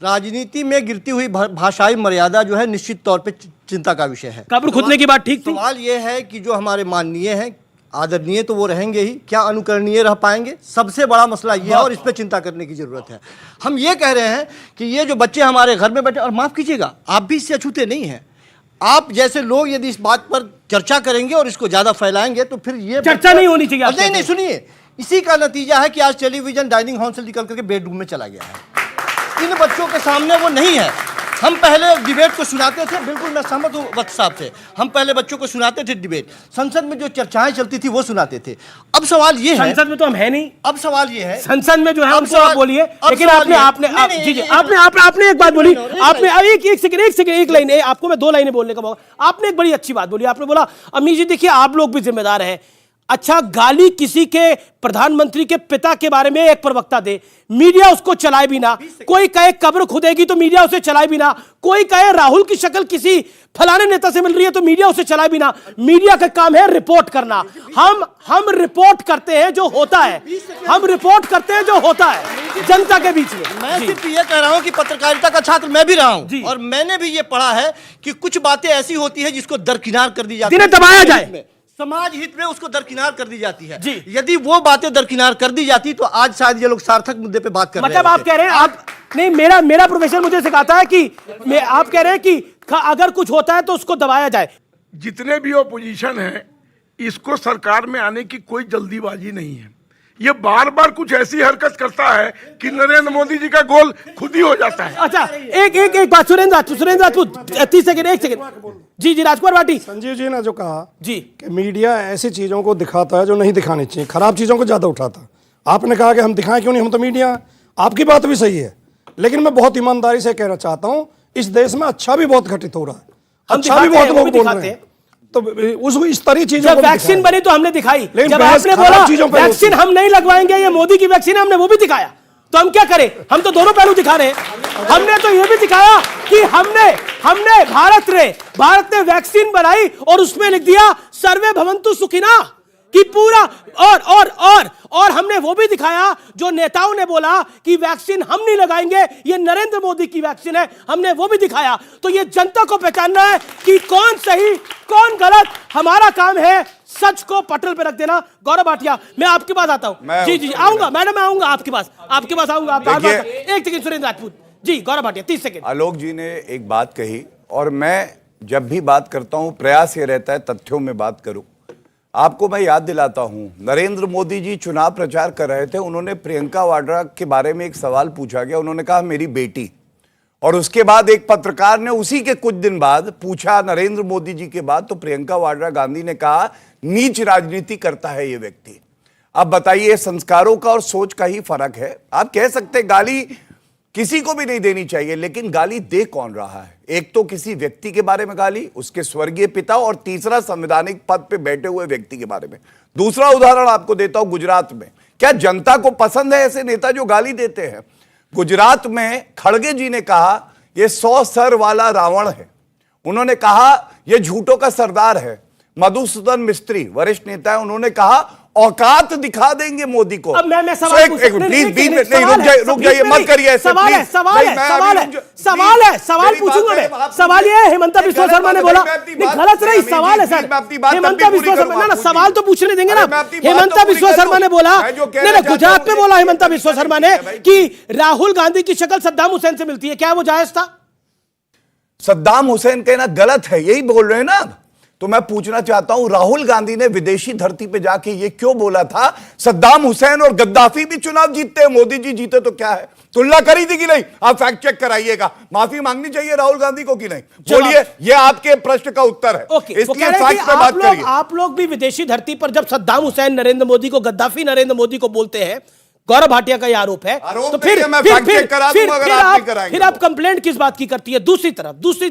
राजनीति में गिरती हुई भाषाई मर्यादा जो है निश्चित तौर पे चिंता का विषय है। कब्र खुदने की बात ठीक थी। सवाल ये है कि जो हमारे माननीय हैं, आदरणीय तो वो रहेंगे ही, क्या अनुकरणीय रह पाएंगे? सबसे बड़ा मसला ये है और इस पर चिंता करने की जरूरत है। हम ये कह रहे हैं कि ये जो बच्चे हमारे घर में बैठे, और माफ कीजिएगा आप भी इससे अछूते नहीं हैं। आप जैसे लोग यदि इस बात पर चर्चा करेंगे और इसको ज्यादा फैलाएंगे तो फिर ये चर्चा नहीं होनी चाहिए। नहीं नहीं, सुनिए, इसी का नतीजा है कि आज टेलीविजन डाइनिंग हॉल से निकल करके बेडरूम में चला गया है। इन बच्चों के सामने वो नहीं है। हम पहले डिबेट को सुनाते थे, बिल्कुल मैं सहमत हूँ वक्त साहब से, हम पहले बच्चों को सुनाते थे डिबेट, संसद में जो चर्चाएं चलती थी वो सुनाते थे। अब सवाल ये है, संसद में तो हम है नहीं, अब सवाल ये है, संसद में जो है उनको आप बोलिए, लेकिन आपने एक बात बोली, आपने एक सेकंड एक लाइन, आपको मैं 2 लाइनें बोलने का मौका, आपने एक बड़ी अच्छी बात बोली, आपने बोला अमीश जी देखिए आप लोग भी जिम्मेदार हैं। अच्छा, गाली किसी के प्रधानमंत्री के पिता के बारे में एक प्रवक्ता दे, मीडिया उसको चलाए भी ना, कोई कहे कब्र खुदेगी तो मीडिया उसे चलाए भी ना, कोई कहे राहुल की शक्ल किसी फलाने नेता से मिल रही है तो मीडिया उसे चलाए भी ना। मीडिया का काम है रिपोर्ट करना, हम रिपोर्ट करते हैं जो होता है, हम रिपोर्ट करते हैं जो होता है जनता के बीच में। मैं सिर्फ ये कह रहा हूं कि पत्रकारिता का छात्र मैं भी रहा हूं और मैंने भी ये पढ़ा है कि कुछ बातें ऐसी होती है जिसको दरकिनार कर दी जाती है, जिन्हें दबाया जाए, समाज हित में उसको दरकिनार कर दी जाती है। यदि वो बातें दरकिनार कर दी जाती तो आज शायद ये लोग सार्थक मुद्दे पे बात कर रहे हैं। मतलब आप कह रहे हैं, आप नहीं, मेरा प्रोफेसर मुझे सिखाता है कि आप कह रहे हैं कि अगर कुछ होता है तो उसको दबाया जाए। जितने भी ओपोजिशन है इसको सरकार में आने की कोई जल्दीबाजी नहीं है, ये बार बार कुछ ऐसी हरकत करता है कि नरेंद्र मोदी जी का गोल खुद ही हो जाता है। अच्छा, एक बात, सुरेंद्र राजपूत 30 सेकंड, 1 सेकंड। जी राजकुमार भाटी। संजीव जी ने जो कहा जी कि मीडिया ऐसी चीजों को दिखाता है जो नहीं दिखानी चाहिए, खराब चीजों को ज्यादा उठाता। आपने कहा कि हम दिखाएं क्यों नहीं, हम तो मीडिया, आपकी बात भी सही है, लेकिन मैं बहुत ईमानदारी से कहना चाहता हूं इस देश में अच्छा भी बहुत घटित हो रहा है, अच्छा भी बहुत लोग बोल रहे हैं, तो उसको इस तरह चीजों जब वैक्सीन बनी तो हमने दिखाई, जब आपने बोला वैक्सीन हम नहीं लगवाएंगे, ये मोदी की वैक्सीन है, हमने वो भी दिखाया। तो हम क्या करें, हम तो दोनों पहलू दिखा रहे हैं। हमने तो ये भी दिखाया कि हमने भारत ने वैक्सीन बनाई और उसमें लिख दिया सर्वे भवन्तु सुखिना कि पूरा, और हमने वो भी दिखाया जो नेताओं ने बोला कि वैक्सीन हम नहीं लगाएंगे, ये नरेंद्र मोदी की वैक्सीन है, हमने वो भी दिखाया। तो ये जनता को पहचानना है कि कौन सही कौन गलत, हमारा काम है सच को पटल पे रख देना। गौरव भाटिया, मैं आपके पास आता हूं। जी आऊंगा मैडम, मैं आऊंगा आपके पास आऊंगा। एक सेकंड सुरेंद्र राजपूत जी, गौरव भाटिया 30 सेकंड। आलोक जी ने एक बात कही और मैं जब भी बात करता हूं प्रयास ये रहता है तथ्यों में बात करूं। आपको मैं याद दिलाता हूं, नरेंद्र मोदी जी चुनाव प्रचार कर रहे थे, उन्होंने प्रियंका वाड्रा के बारे में एक सवाल पूछा गया, उन्होंने कहा मेरी बेटी, और उसके बाद एक पत्रकार ने उसी के कुछ दिन बाद पूछा नरेंद्र मोदी जी के बाद, तो प्रियंका वाड्रा गांधी ने कहा नीच राजनीति करता है ये व्यक्ति। अब बताइए, संस्कारों का और सोच का ही फर्क है। आप कह सकते गाली किसी को भी नहीं देनी चाहिए, लेकिन गाली दे कौन रहा है? एक तो किसी व्यक्ति के बारे में गाली, उसके स्वर्गीय पिता, और तीसरा संवैधानिक पद पे बैठे हुए व्यक्ति के बारे में। दूसरा उदाहरण आपको देता हूं, गुजरात में। क्या जनता को पसंद है ऐसे नेता जो गाली देते हैं? गुजरात में खड़गे जी ने कहा यह 100 सर वाला रावण है, उन्होंने कहा यह झूठों का सरदार है। मधुसूदन मिस्त्री वरिष्ठ नेता है, उन्होंने कहा औकात दिखा देंगे मोदी को। अब मैं सवाल रुक जाइए, मत करिए ऐसे। सवाल पूछूंगा मैं। सवाल ये है, हेमंता बिस्वा शर्मा ने बोला, गलत नहीं, सवाल है सर, हेमंता बिस्वा शर्मा ना, सवाल तो पूछने देंगे ना। हेमंता बिस्वा शर्मा ने बोला, नहीं गुजरात में बोला हेमंता बिस्वा शर्मा ने कि राहुल गांधी की शक्ल सद्दाम हुसैन से मिलती है, क्या वो जायज था? सद्दाम हुसैन कहना गलत है, यही बोल रहे हैं ना। तो मैं पूछना चाहता हूं, राहुल गांधी ने विदेशी धरती पे जाके ये क्यों बोला था? सद्दाम हुसैन और गद्दाफी भी चुनाव जीतते हैं, मोदी जी जीते तो क्या है? तुलना करी थी कि नहीं? आप फैक्ट चेक कराइएगा। माफी मांगनी चाहिए राहुल गांधी को कि नहीं? बोलिए, ये आपके प्रश्न का उत्तर है। इसलिए फैक्ट पे बात करिए। आप लोग भी विदेशी धरती पर जब सद्दाम हुसैन नरेंद्र मोदी को, गद्दाफी नरेंद्र मोदी को बोलते हैं, गौरव भाटिया का यह आरोप है, तो फिर आप कंप्लेंट किस बात की करती है? दूसरी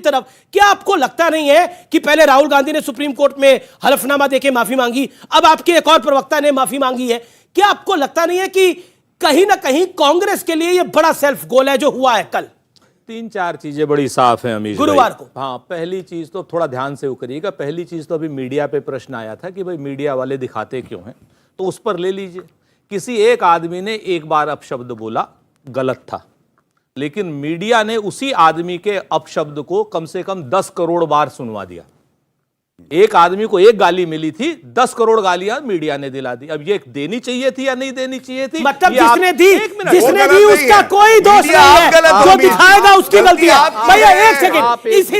तरफ क्या आपको लगता नहीं है कि पहले राहुल गांधी ने सुप्रीम कोर्ट में हलफनामा देके माफी मांगी, अब आपके एक और प्रवक्ता ने माफी मांगी है, क्या आपको लगता नहीं है कि कहीं ना कहीं कांग्रेस के लिए यह बड़ा सेल्फ गोल है जो हुआ है कल? 3-4 चीजें बड़ी साफ हैं अमीश गुरुवार को। हाँ, पहली चीज तो थोड़ा ध्यान से करिएगा, पहली चीज तो अभी मीडिया पे प्रश्न आया था कि भाई मीडिया वाले दिखाते क्यों हैं, तो उस पर ले लीजिए। किसी एक आदमी ने एक बार अपशब्द बोला, गलत था, लेकिन मीडिया ने उसी आदमी के अपशब्द को कम से कम 10 करोड़ बार सुनवा दिया। एक आदमी को एक गाली मिली थी, 10 करोड़ गालियां मीडिया ने दिला दी। अब ये देनी चाहिए थी या नहीं देनी चाहिए थी? मतलब जिसने दी उसका कोई दोष नहीं है, जो दिखाएगा उसकी गलती है। भैया एक सेकंड, इस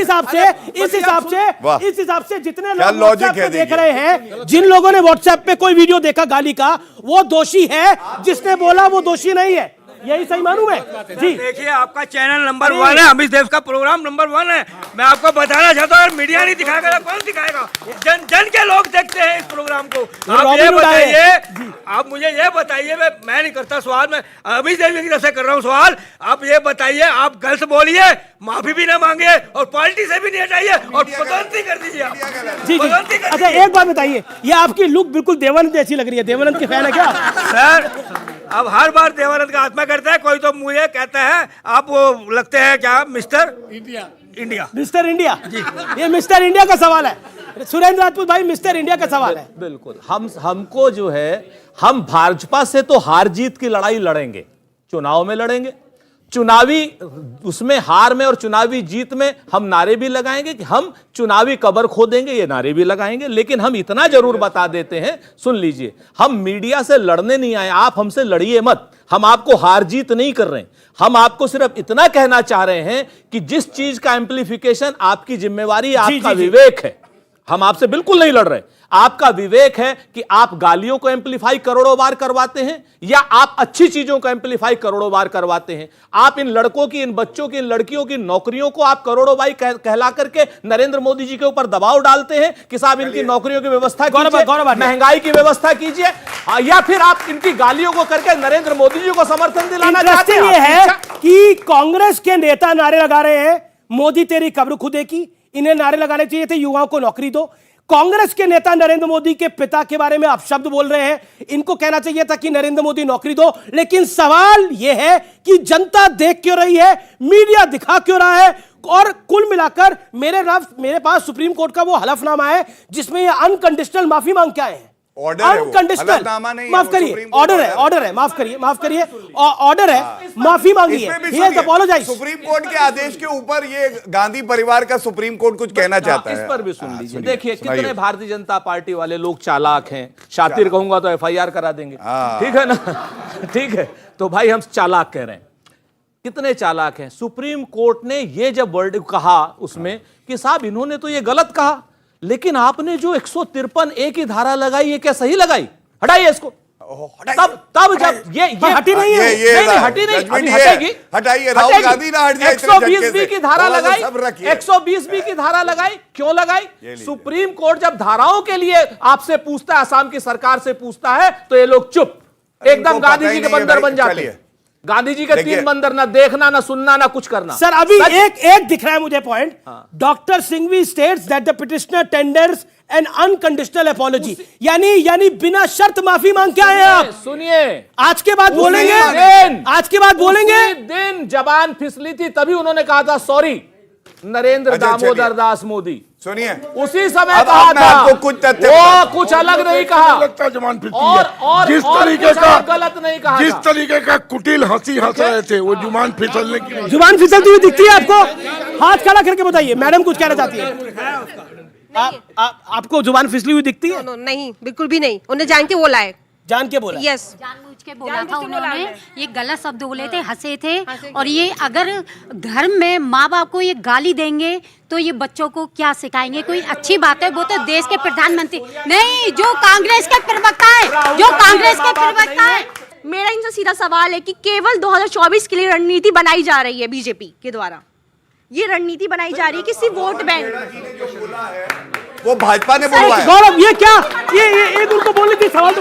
हिसाब से जितने लोग व्हाट्सएप पे देख रहे हैं, जिन लोगों ने व्हाट्सएप पे कोई वीडियो देखा गाली का, वो दोषी है, जिसने बोला वो दोषी नहीं है। यही सही मानूं मैं? जी देखिए, आपका चैनल नंबर 1 है, अमित देव का प्रोग्राम नंबर 1 है। मैं आपको बताना चाहता हूँ, मीडिया नहीं दिखाएगा तो कौन दिखाएगा? जन के लोग देखते हैं इस प्रोग्राम को। आप ये बताइए, आप मुझे ये बताइए, मैं नहीं करता सवाल, मैं अमित देव की तरफ से कर रहा हूँ सवाल। आप ये बताइए, आप गलत बोलिए, माफी भी ना मांगे और पार्टी से भी नहीं हटाइए और पदोन्नति कर दीजिए आप। जी जी। अच्छा एक बात बताइए, ये आपकी लुक बिल्कुल देवानंद जैसी लग रही है। देवानंद के फैन है क्या सर? अब हर बार देवानंद का आत्मा करता है, कोई तो मुझे कहता है आप वो लगते हैं क्या मिस्टर इंडिया। मिस्टर इंडिया जी, ये मिस्टर इंडिया का सवाल है। सुरेंद्र राजपूत भाई, मिस्टर इंडिया का सवाल है। बिल्कुल, हमको जो है, हम भाजपा से तो हार जीत की लड़ाई लड़ेंगे, चुनाव में लड़ेंगे, चुनावी उसमें हार में और चुनावी जीत में हम नारे भी लगाएंगे कि हम चुनावी कबर खो देंगे, ये नारे भी लगाएंगे। लेकिन हम इतना जरूर बता देते हैं, सुन लीजिए, हम मीडिया से लड़ने नहीं आए, आप हमसे लड़िए मत, हम आपको हार जीत नहीं कर रहे हैं। हम आपको सिर्फ इतना कहना चाह रहे हैं कि जिस चीज का एम्प्लीफिकेशन आपकी जिम्मेवारी, आपका विवेक है, हम आपसे बिल्कुल नहीं लड़ रहे। आपका विवेक है कि आप गालियों को एम्प्लीफाई करोड़ों बार करवाते हैं या आप अच्छी चीजों को एम्प्लीफाई करोड़ों बार करवाते हैं। आप इन लड़कों की, इन बच्चों की, इन लड़कियों की नौकरियों को आप करोड़ों बार कहला करके नरेंद्र मोदी जी के ऊपर दबाव डालते हैं कि साहब इनकी नौकरियों की व्यवस्था कीजिए, महंगाई की व्यवस्था कीजिए, या फिर आप इनकी गालियों को करके नरेंद्र मोदी जी को समर्थन दिलाना चाहते हैं। ये है कि कांग्रेस के नेता नारे लगा रहे हैं, मोदी तेरी कब्र खुदे की, इन्हें नारे लगाने चाहिए थे युवाओं को नौकरी दो। कांग्रेस के नेता नरेंद्र मोदी के पिता के बारे में आप शब्द बोल रहे हैं, इनको कहना चाहिए था कि नरेंद्र मोदी नौकरी दो। लेकिन सवाल यह है कि जनता देख क्यों रही है, मीडिया दिखा क्यों रहा है? और कुल मिलाकर मेरे पास सुप्रीम कोर्ट का वो हलफनामा है जिसमें ये अनकंडीशनल माफी मांग के आए हैं। अनकंडीशनल, माफ करिए, ऑर्डर है, माफ करिए, ऑर्डर है, माफी मांगी है। सुप्रीम कोर्ट के आदेश के ऊपर ये गांधी परिवार का सुप्रीम कोर्ट कुछ कहना चाहता है, इस पर भी सुन लीजिए। देखिए कितने भारतीय जनता पार्टी वाले लोग चालाक हैं, शातिर कहूंगा तो FIR करा देंगे, ठीक है ना? ठीक है, तो भाई हम चालाक कह रहे हैं, कितने चालाक हैं। सुप्रीम कोर्ट ने ये जब वर्ड कहा उसमें कि साहब इन्होंने तो ये गलत कहा, लेकिन आपने जो 153A की धारा लगाई, ये क्या सही लगाई? हटाइए इसको। तब जब ये हटी नहीं है, नहीं हटी नहीं, अभी हटेगी, हटाइए। राहुल गांधी ना हट जाए, 120B की धारा लगाई, 120B की धारा लगाई, क्यों लगाई? सुप्रीम कोर्ट जब धाराओं के लिए आपसे पूछता है, असम की सरकार से पूछता है, तो ये लोग चुप, एकदम गांधी जी के बंदर बन जाते हैं। गांधी जी के 3 बंदर, ना देखना, ना सुनना, ना कुछ करना। सर अभी एक दिख रहा है मुझे point. Doctor Singhvi states that the petitioner tenders N unconditional apology, यानी बिना शर्त माफी मांग के आए हैं आप। सुनिए, आज के बाद बोलेंगे, आज के बाद बोलेंगे। दिन जबान फिसली थी, तभी उन्होंने कहा था सॉरी नरेंद्र दामोदर दास मोदी। सुनिए, उसी समय कहा था, आपको कुछ तथ्य, वो कुछ अलग नहीं कहा, और जिस तरीके का गलत नहीं कहा, जिस तरीके का कुटिल हंसी हंस रहे थे, वो जुबान फिसलने की, जुबान फिसलती हुई दिखती है आपको? हाथ खड़ा करके बताइए, मैडम कुछ कहना चाहती है। आपको जुबान फिसली हुई दिखती है? नहीं, बिल्कुल भी नहीं। उन्हें जान के बोला है, जान के बोला। यस, जानबूझ के बोला था उन्होंने, ये गलत शब्द बोले थे, हंसे थे। और ये अगर घर में माँ बाप को ये गाली देंगे तो ये बच्चों को क्या सिखाएंगे? कोई अच्छी बात है, वो तो देश के प्रधानमंत्री नहीं, जो कांग्रेस के प्रवक्ता है, जो कांग्रेस के प्रवक्ता है। मेरा इनसे सीधा सवाल है कि केवल 2024 के लिए रणनीति बनाई जा रही है बीजेपी के द्वारा। ये रणनीति बनाई जा रही है कि सिर्फ वोट बैंक, वो भाजपा ने बोला है। गौरव ये क्या, ये उनको बोलने की सवाल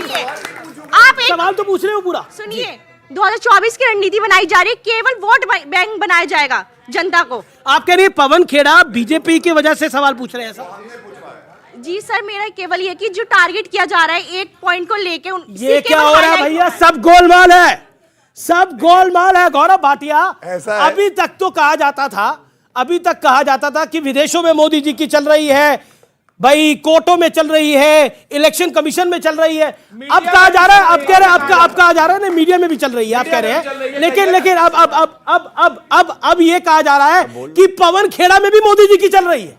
तो पूछ रहे हो पूरा। सुनिए, 2024 की रणनीति बनाई जा रही है, केवल वोट बैंक बनाया जाएगा जनता को। आप कह रही है पवन खेड़ा बीजेपी की वजह से सवाल पूछ रहे हैं सर? जी सर, मेरा केवल ये कि जो टारगेट किया जा रहा है एक पॉइंट को लेके, ये क्या हो रहा है भैया? सब गोलमाल है, सब गोलमाल है। गौरव भाटिया, अभी तक तो कहा जाता था कि विदेशों में मोदी जी की चल रही है, भाई कोर्टों में चल रही है, इलेक्शन कमीशन में चल रही है। अब कहा जा रहा है, अब कह रहे हैं, अब कहा जा रहा है ना, मीडिया में भी चल रही है, आप कह रहे हैं। लेकिन अब ये कहा जा रहा है कि पवन खेड़ा में भी मोदी जी की चल रही है।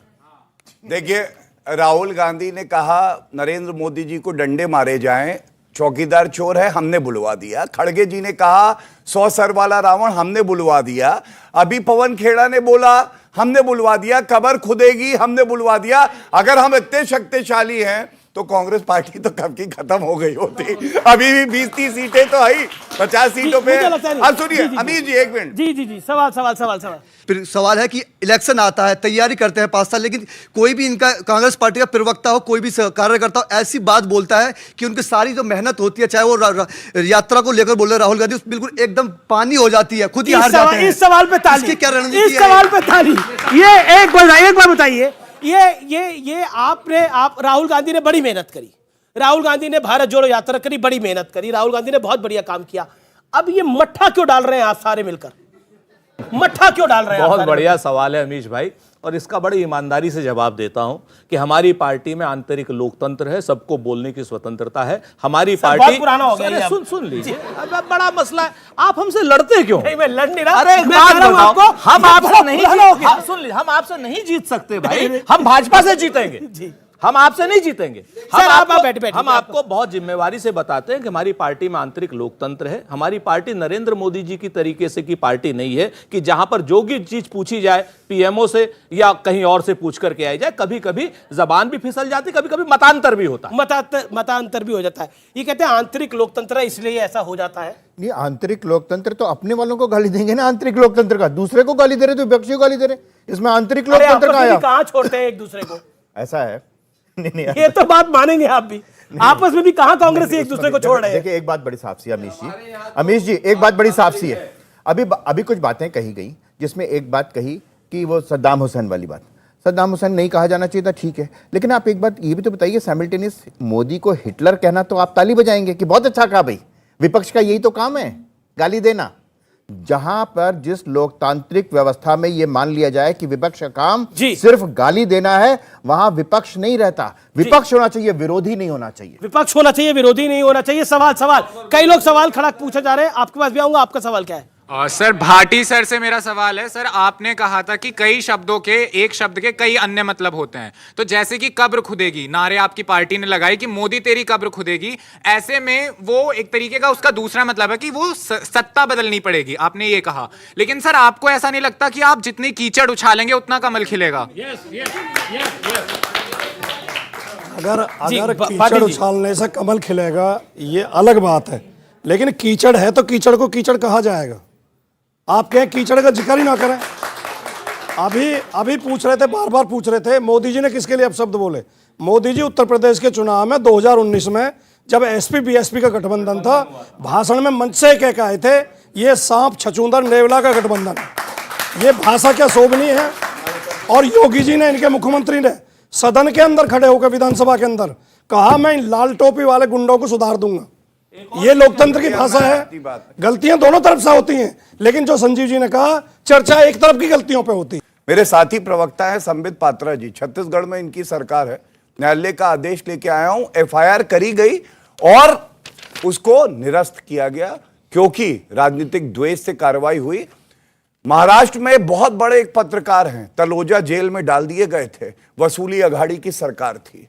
देखिए, राहुल गांधी ने कहा नरेंद्र मोदी जी को डंडे मारे जाएं, चौकीदार चोर है, हमने बुलवा दिया। खड़गे जी ने कहा 100 सर वाला रावण, हमने बुलवा दिया। अभी पवन खेड़ा ने बोला हमने बुलवा दिया, कबर खुदेगी, हमने बुलवा दिया। अगर हम इतने शक्तिशाली हैं तो कांग्रेस पार्टी तो कब की खत्म हो गई होती। अभी भी 20-30 सीटें तो आई, 50 सीटों पे। अब सुनिए अमीर जी, एक मिनट। जी, सवाल। फिर सवाल है कि इलेक्शन आता है, तैयारी करते हैं 5 साल, लेकिन कोई भी इनका कांग्रेस पार्टी का प्रवक्ता हो, कोई भी कार्यकर्ता हो, ऐसी बात बोलता है कि उनकी सारी जो मेहनत होती है, चाहे वो यात्रा को लेकर बोल रहे राहुल गांधी, बिल्कुल एकदम पानी हो जाती है, खुद ही हार जाते हैं। इस सवाल पे ताली, इसकी क्या रणनीति है? इस सवाल पे ताली। ये एक बार बताइए, ये आप राहुल गांधी ने बड़ी मेहनत करी, राहुल गांधी ने भारत जोड़ो यात्रा करी, बड़ी मेहनत करी, राहुल गांधी ने बहुत बढ़िया काम किया। अब ये मट्ठा क्यों डाल रहे हैं आप सारे मिलकर? मट्ठा क्यों डाल रहे हैं? बहुत बढ़िया सवाल है अमीश भाई, और इसका बड़ी ईमानदारी से जवाब देता हूं कि हमारी पार्टी में आंतरिक लोकतंत्र है, सबको बोलने की स्वतंत्रता है। हमारी पार्टी पुराना हो गया। सुन लीजिए, बड़ा मसला है, आप हमसे लड़ते क्यों? नहीं, मैं लड़ नहीं रहा। अरे एक बात बताओ, हम आपसे नहीं सुन लीजिए, हम आपसे नहीं जीत सकते भाई, हम भाजपा से जीतेंगे, हम आपसे नहीं जीतेंगे। हम आपको बहुत जिम्मेवारी से बताते हैं कि हमारी पार्टी में आंतरिक लोकतंत्र है। हमारी पार्टी नरेंद्र मोदी जी की तरीके से की पार्टी नहीं है कि जहां पर जो भी चीज पूछी जाए पीएमओ से या कहीं और से पूछ करके आई जाए। कभी कभी जबान भी फिसल जाती, कभी कभी मतांतर भी होता है, मतांतर भी हो जाता है। ये कहते हैं आंतरिक लोकतंत्र है, इसलिए ऐसा हो जाता है। नहीं, आंतरिक लोकतंत्र तो अपने वालों को गाली देंगे ना, आंतरिक लोकतंत्र का दूसरे को गाली दे रहे तो विपक्षी को गाली दे रहे, इसमें आंतरिक लोकतंत्र कहां छोड़ते हैं एक दूसरे को? ऐसा है। नहीं, ये तो बात मानेंगे आप भी, आपस में भी कहां कांग्रेस एक दूसरे को छोड़ रहे हैं? देखिए एक बात बड़ी साफ सी है अमीश जी, एक बात बड़ी साफ सी है। अभी कुछ बातें कही गई, जिसमें एक बात कही कि वो सद्दाम हुसैन वाली बात, सद्दाम हुसैन नहीं कहा जाना चाहिए था, ठीक है, लेकिन आप एक बात ये भी तो बताइए, साइमल्टेनियस मोदी को हिटलर कहना तो आप ताली बजाएंगे कि बहुत अच्छा कहा भाई, विपक्ष का यही तो काम है, गाली देना। जहां पर जिस लोकतांत्रिक व्यवस्था में यह मान लिया जाए कि विपक्ष का काम सिर्फ गाली देना है, वहां विपक्ष नहीं रहता। विपक्ष होना चाहिए, विरोधी नहीं होना चाहिए। विपक्ष होना चाहिए, विरोधी नहीं होना चाहिए। सवाल कई लोग सवाल खड़ा पूछे जा रहे हैं, आपके पास भी आऊंगा। आपका सवाल क्या है? सर, भाटी सर से मेरा सवाल है। सर, आपने कहा था कि कई शब्दों के, एक शब्द के कई अन्य मतलब होते हैं, तो जैसे कि कब्र खुदेगी, नारे आपकी पार्टी ने लगाए कि मोदी तेरी कब्र खुदेगी, ऐसे में वो एक तरीके का उसका दूसरा मतलब है कि वो सत्ता बदलनी पड़ेगी, आपने ये कहा। लेकिन सर, आपको ऐसा नहीं लगता कि आप जितनी कीचड़ उछालेंगे उतना कमल खिलेगा? अगर कीचड़ उछालने से कमल खिलेगा ये अलग बात है, लेकिन कीचड़ है तो कीचड़ को कीचड़ कहा जाएगा। आप कहें कीचड़ का जिक्र ही ना करें। अभी पूछ रहे थे, बार बार पूछ रहे थे, मोदी जी ने किसके लिए अपशब्द बोले? मोदी जी उत्तर प्रदेश के चुनाव में 2019 में जब एसपी बीएसपी का गठबंधन था, भाषण में मंच से कह के आए थे, ये सांप छछूंदर नेवला का गठबंधन है। ये भाषा क्या शोभनीय है? और योगी जी ने, इनके मुख्यमंत्री ने सदन के अंदर खड़े होकर, विधानसभा के अंदर कहा, मैं इन लाल टोपी वाले गुंडों को सुधार दूंगा। ये लोकतंत्र की भाषा है। गलतियां दोनों तरफ से होती हैं, लेकिन जो संजीव जी ने कहा, चर्चा एक तरफ की गलतियों पे होती है। मेरे साथी प्रवक्ता है संबित पात्रा जी, छत्तीसगढ़ में इनकी सरकार है, न्यायालय का आदेश लेके आया हूं, एफआईआर करी गई और उसको निरस्त किया गया क्योंकि राजनीतिक द्वेष से कार्रवाई हुई। महाराष्ट्र में बहुत बड़े एक पत्रकार हैं, तलोजा जेल में डाल दिए गए थे, वसूली अघाड़ी की सरकार थी,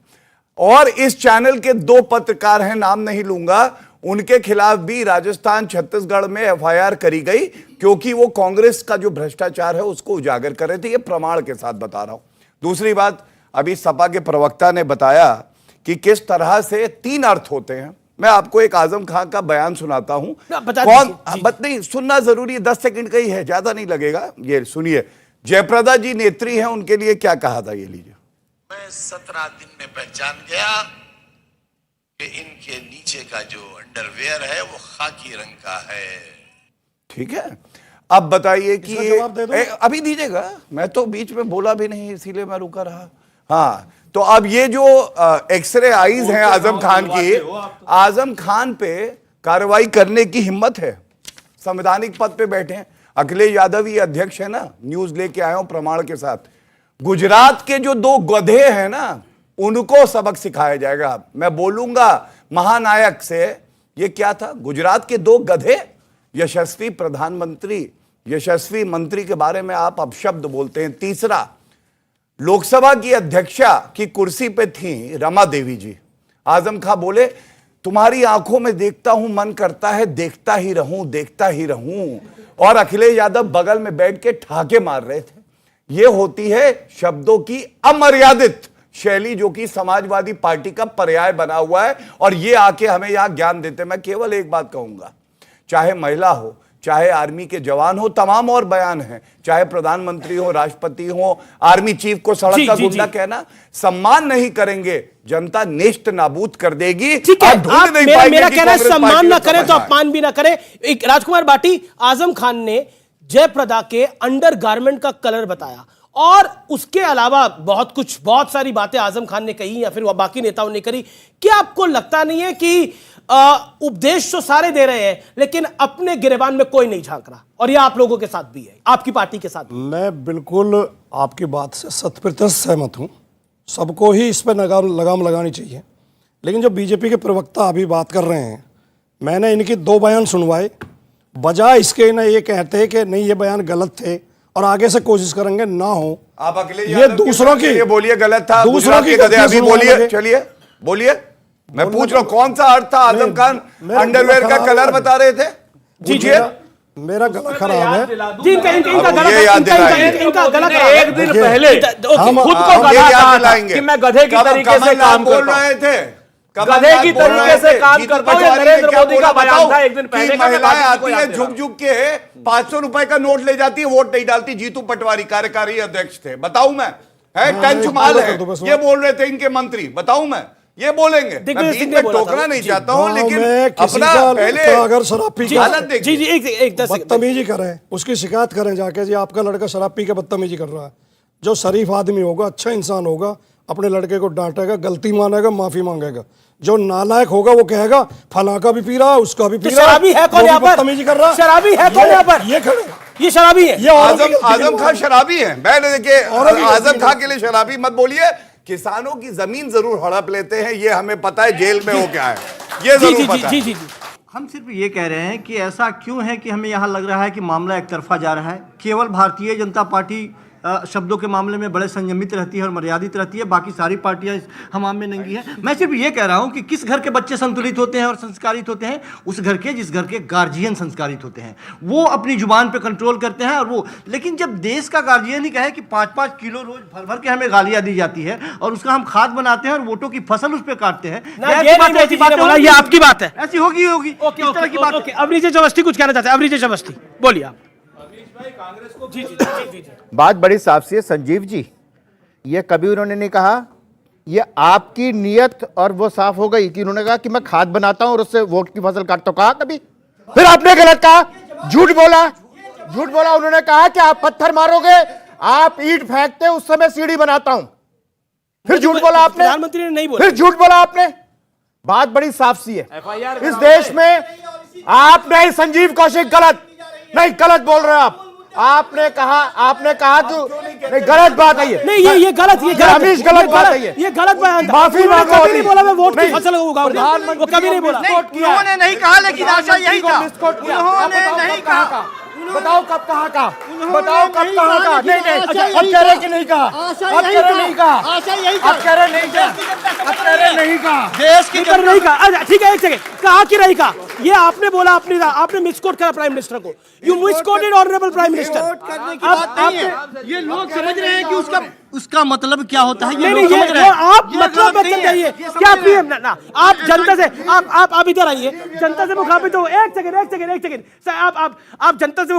और इस चैनल के 2 पत्रकार हैं, नाम नहीं लूंगा, उनके खिलाफ भी राजस्थान छत्तीसगढ़ में एफआईआर करी गई क्योंकि वो कांग्रेस का जो भ्रष्टाचार है उसको उजागर कर रहे थे। ये प्रमाण के साथ बता रहा हूं। दूसरी बात, अभी सपा के प्रवक्ता ने बताया कि किस तरह से 3 अर्थ होते हैं। मैं आपको एक आजम खान का बयान सुनाता हूं। कौन बत नहीं सुनना जरूरी है, 10 सेकंड का ही है, ज्यादा नहीं लगेगा। ये सुनिए, जयप्रदा जी नेत्री हैं, उनके लिए क्या कहा था, ये लीजिए। मैं 17 दिन में पहचान गया कि इनके नीचे का जो अंडरवेयर है वो खाकी रंग का है। ठीक है, अब बताइए कि अभी दीजिएगा, मैं तो बीच में बोला भी नहीं, इसीलिए मैं रुका रहा। हाँ, तो अब ये जो एक्सरे आईज हैं आजम खान की, आजम खान पे कार्रवाई करने की हिम्मत है। संवैधानिक पद पे बैठे हैं, अखिलेश यादव ही अध्यक्ष है ना, न्यूज लेके आया हूं प्रमाण के साथ। गुजरात के जो 2 गधे हैं ना, उनको सबक सिखाया जाएगा। मैं बोलूंगा महानायक से, ये क्या था, गुजरात के 2 गधे, यशस्वी प्रधानमंत्री, यशस्वी मंत्री के बारे में आप अपशब्द बोलते हैं। तीसरा, लोकसभा की अध्यक्षा की कुर्सी पे थी रमा देवी जी, आजम खां बोले, तुम्हारी आंखों में देखता हूं, मन करता है देखता ही रहूं, देखता ही रहूं, और अखिलेश यादव बगल में बैठ के ठाके मार रहे थे। यह होती है शब्दों की अमर्यादित शैली जो कि समाजवादी पार्टी का पर्याय बना हुआ है, और ये आके हमें यहां ज्ञान देते। मैं केवल एक बात कहूंगा, चाहे महिला हो, चाहे आर्मी के जवान हो, तमाम और बयान हैं, चाहे प्रधानमंत्री हो, राष्ट्रपति हो, आर्मी चीफ को सड़क का गुंडा कहना, सम्मान नहीं करेंगे, जनता नेस्त नाबूद कर देगी। ठीक है, आप ढूंढ आप नहीं मेरा पाएंगे मेरा कि कहना है कांग्रेस सम्मान पार्टी ना को करे तो समझ आए। अपमान भी ना करे। एक राजकुमार बाटी, आजम खान ने जयप्रदा के अंडर गारमेंट का कलर बताया, और उसके अलावा बहुत सारी बातें आजम खान ने कही या फिर बाकी नेताओं ने करी। क्या आपको लगता नहीं है कि उपदेश तो सारे दे रहे हैं, लेकिन अपने गिरेबान में कोई नहीं झांक रहा? और ये आप लोगों के साथ भी है, आपकी पार्टी के साथ भी। मैं बिल्कुल आपकी बात से 100% सहमत हूं। सबको ही इस पर लगाम लगानी चाहिए। लेकिन जो बीजेपी के प्रवक्ता अभी बात कर रहे हैं, मैंने इनकी 2 बयान सुनवाए, बजाय इसके ना ये कहते हैं कि नहीं ये बयान गलत थे और आगे से कोशिश करेंगे ना हो। आप अकेले ये दूसरों की ये बोलिए गलत था, दूसरों की गधे अभी बोलिए, लगे। चलिए बोलिए। मैं पूछ रहा हूं कौन सा अर्थ था आजम खान अंडरवेयर का कलर बता रहे थे? पूछिए। मेरा गला खराब है जी, इनका गला खराब। एक दिन पहले खुद को गधा कहा कि मैं गधे की तरीके से काम बोल करता रहे थे, गधे की तरीके से काम करता हूं। नरेंद्र मोदी का बयान था एक दिन पहले। महिलाएं आती है झुक झुक के 500 रुपए का नोट ले जाती है, वोट नहीं डालती। जीतू पटवारी कार्यकारी अध्यक्ष थे, बताऊं मैं, है टंच माल है, ये बोल रहे थे इनके मंत्री, बताऊं मैं, ये बोलेंगे। मैं बीच में टोकना नहीं चाहता हूं, लेकिन अपना पहले अगर शराब पी के हालत देखिए। बदतमीजी करें, उसकी शिकायत करें जाके, जी आपका लड़का शराब पी के बदतमीजी कर रहा है। जो शरीफ आदमी होगा, अच्छा इंसान होगा, अपने लड़के को डांटेगा, गलती मानेगा, माफी मांगेगा। जो नालायक होगा वो कहेगा फला का भी पी रहा है, उसका भी पी रहा है। शराबी है कौन यहाँ पर? बदतमीजी कर रहा है। शराबी है कौन यहाँ पर? ये खड़े, ये शराबी है। ये आजम खान शराबी है। मैंने देखिए आजम खान के लिए शराबी मत बोलिए। किसानों की जमीन जरूर हड़प लेते हैं, ये हमें पता है, जेल में हो क्या है ये जरूर पता है। हम सिर्फ ये कह रहे हैं कि ऐसा क्यों है कि हमें यहाँ लग रहा है कि मामला एक तरफा जा रहा है। केवल भारतीय जनता पार्टी शब्दों के मामले में बड़े संयमित रहती है और मर्यादित रहती है, बाकी सारी पार्टियां इस हमाम में नंगी हैं। मैं सिर्फ ये कह रहा हूं कि किस घर के बच्चे संतुलित होते हैं और संस्कारित होते हैं? उस घर के जिस घर के गार्जियन संस्कारित होते हैं, वो अपनी जुबान पे कंट्रोल करते हैं। और वो लेकिन जब देश का गार्जियन ही कहे कि 5-5 किलो रोज भर भर के हमें गालियां दी जाती है और उसका हम खाद बनाते हैं और वोटों की फसल उस पर काटते हैं, ये आपकी बात है, ऐसी होगी इस तरह की बात। अभिजीत अवस्थी कुछ कहना चाहते हैं? अभिजीत अवस्थी बोलिए आप। बात बड़ी साफ सी है संजीव जी, ये कभी उन्होंने नहीं कहा, ये आपकी नीयत और वो साफ हो गई कि उन्होंने कहा कि मैं खाद बनाता हूं और उससे वोट की फसल काटता हूं। कहा कभी? फिर आपने गलत कहा, झूठ बोला। उन्होंने कहा कि आप पत्थर मारोगे, आप ईंट फेंकते, उस समय सीढ़ी बनाता हूं। फिर झूठ बोला आपने, प्रधानमंत्री ने नहीं बोला। फिर झूठ बोला आपने। बात बड़ी साफ सी है इस देश में। आपने संजीव कौशिक गलत बोल रहे हो आप। आपने कहा तो नहीं, गलत बात है ये। नहीं, ये गलत बात है ये गलत बयान था। माफी मांगो। कभी नहीं बोला मैं वोट की फसल उगाऊंगा, वो कभी नहीं बोला। उन्होंने नहीं कहा, लेकिन आशा यही था। उन्होंने नहीं कहा। बताओ कब कहा का? नहीं, अब कह रहे कि नहीं कहा, अब कह रहे नहीं कहा, अब कह रहे नहीं कहा, देश की नहीं कहा। अच्छा ठीक है, एक सेकंड, कहा कि नहीं कहा? ये आपने बोला, आपने मिसकोट करा प्राइम मिनिस्टर को। You misquoted honourable prime minister. ये लोग समझ रहे हैं कि उसका मतलब क्या होता है। नहीं, आप मतलब मत समझाइए। क्या पीएम ना आप जनता से आप इधर आइए, जनता से मुखातिब हो। एक सेकंड आप जनता से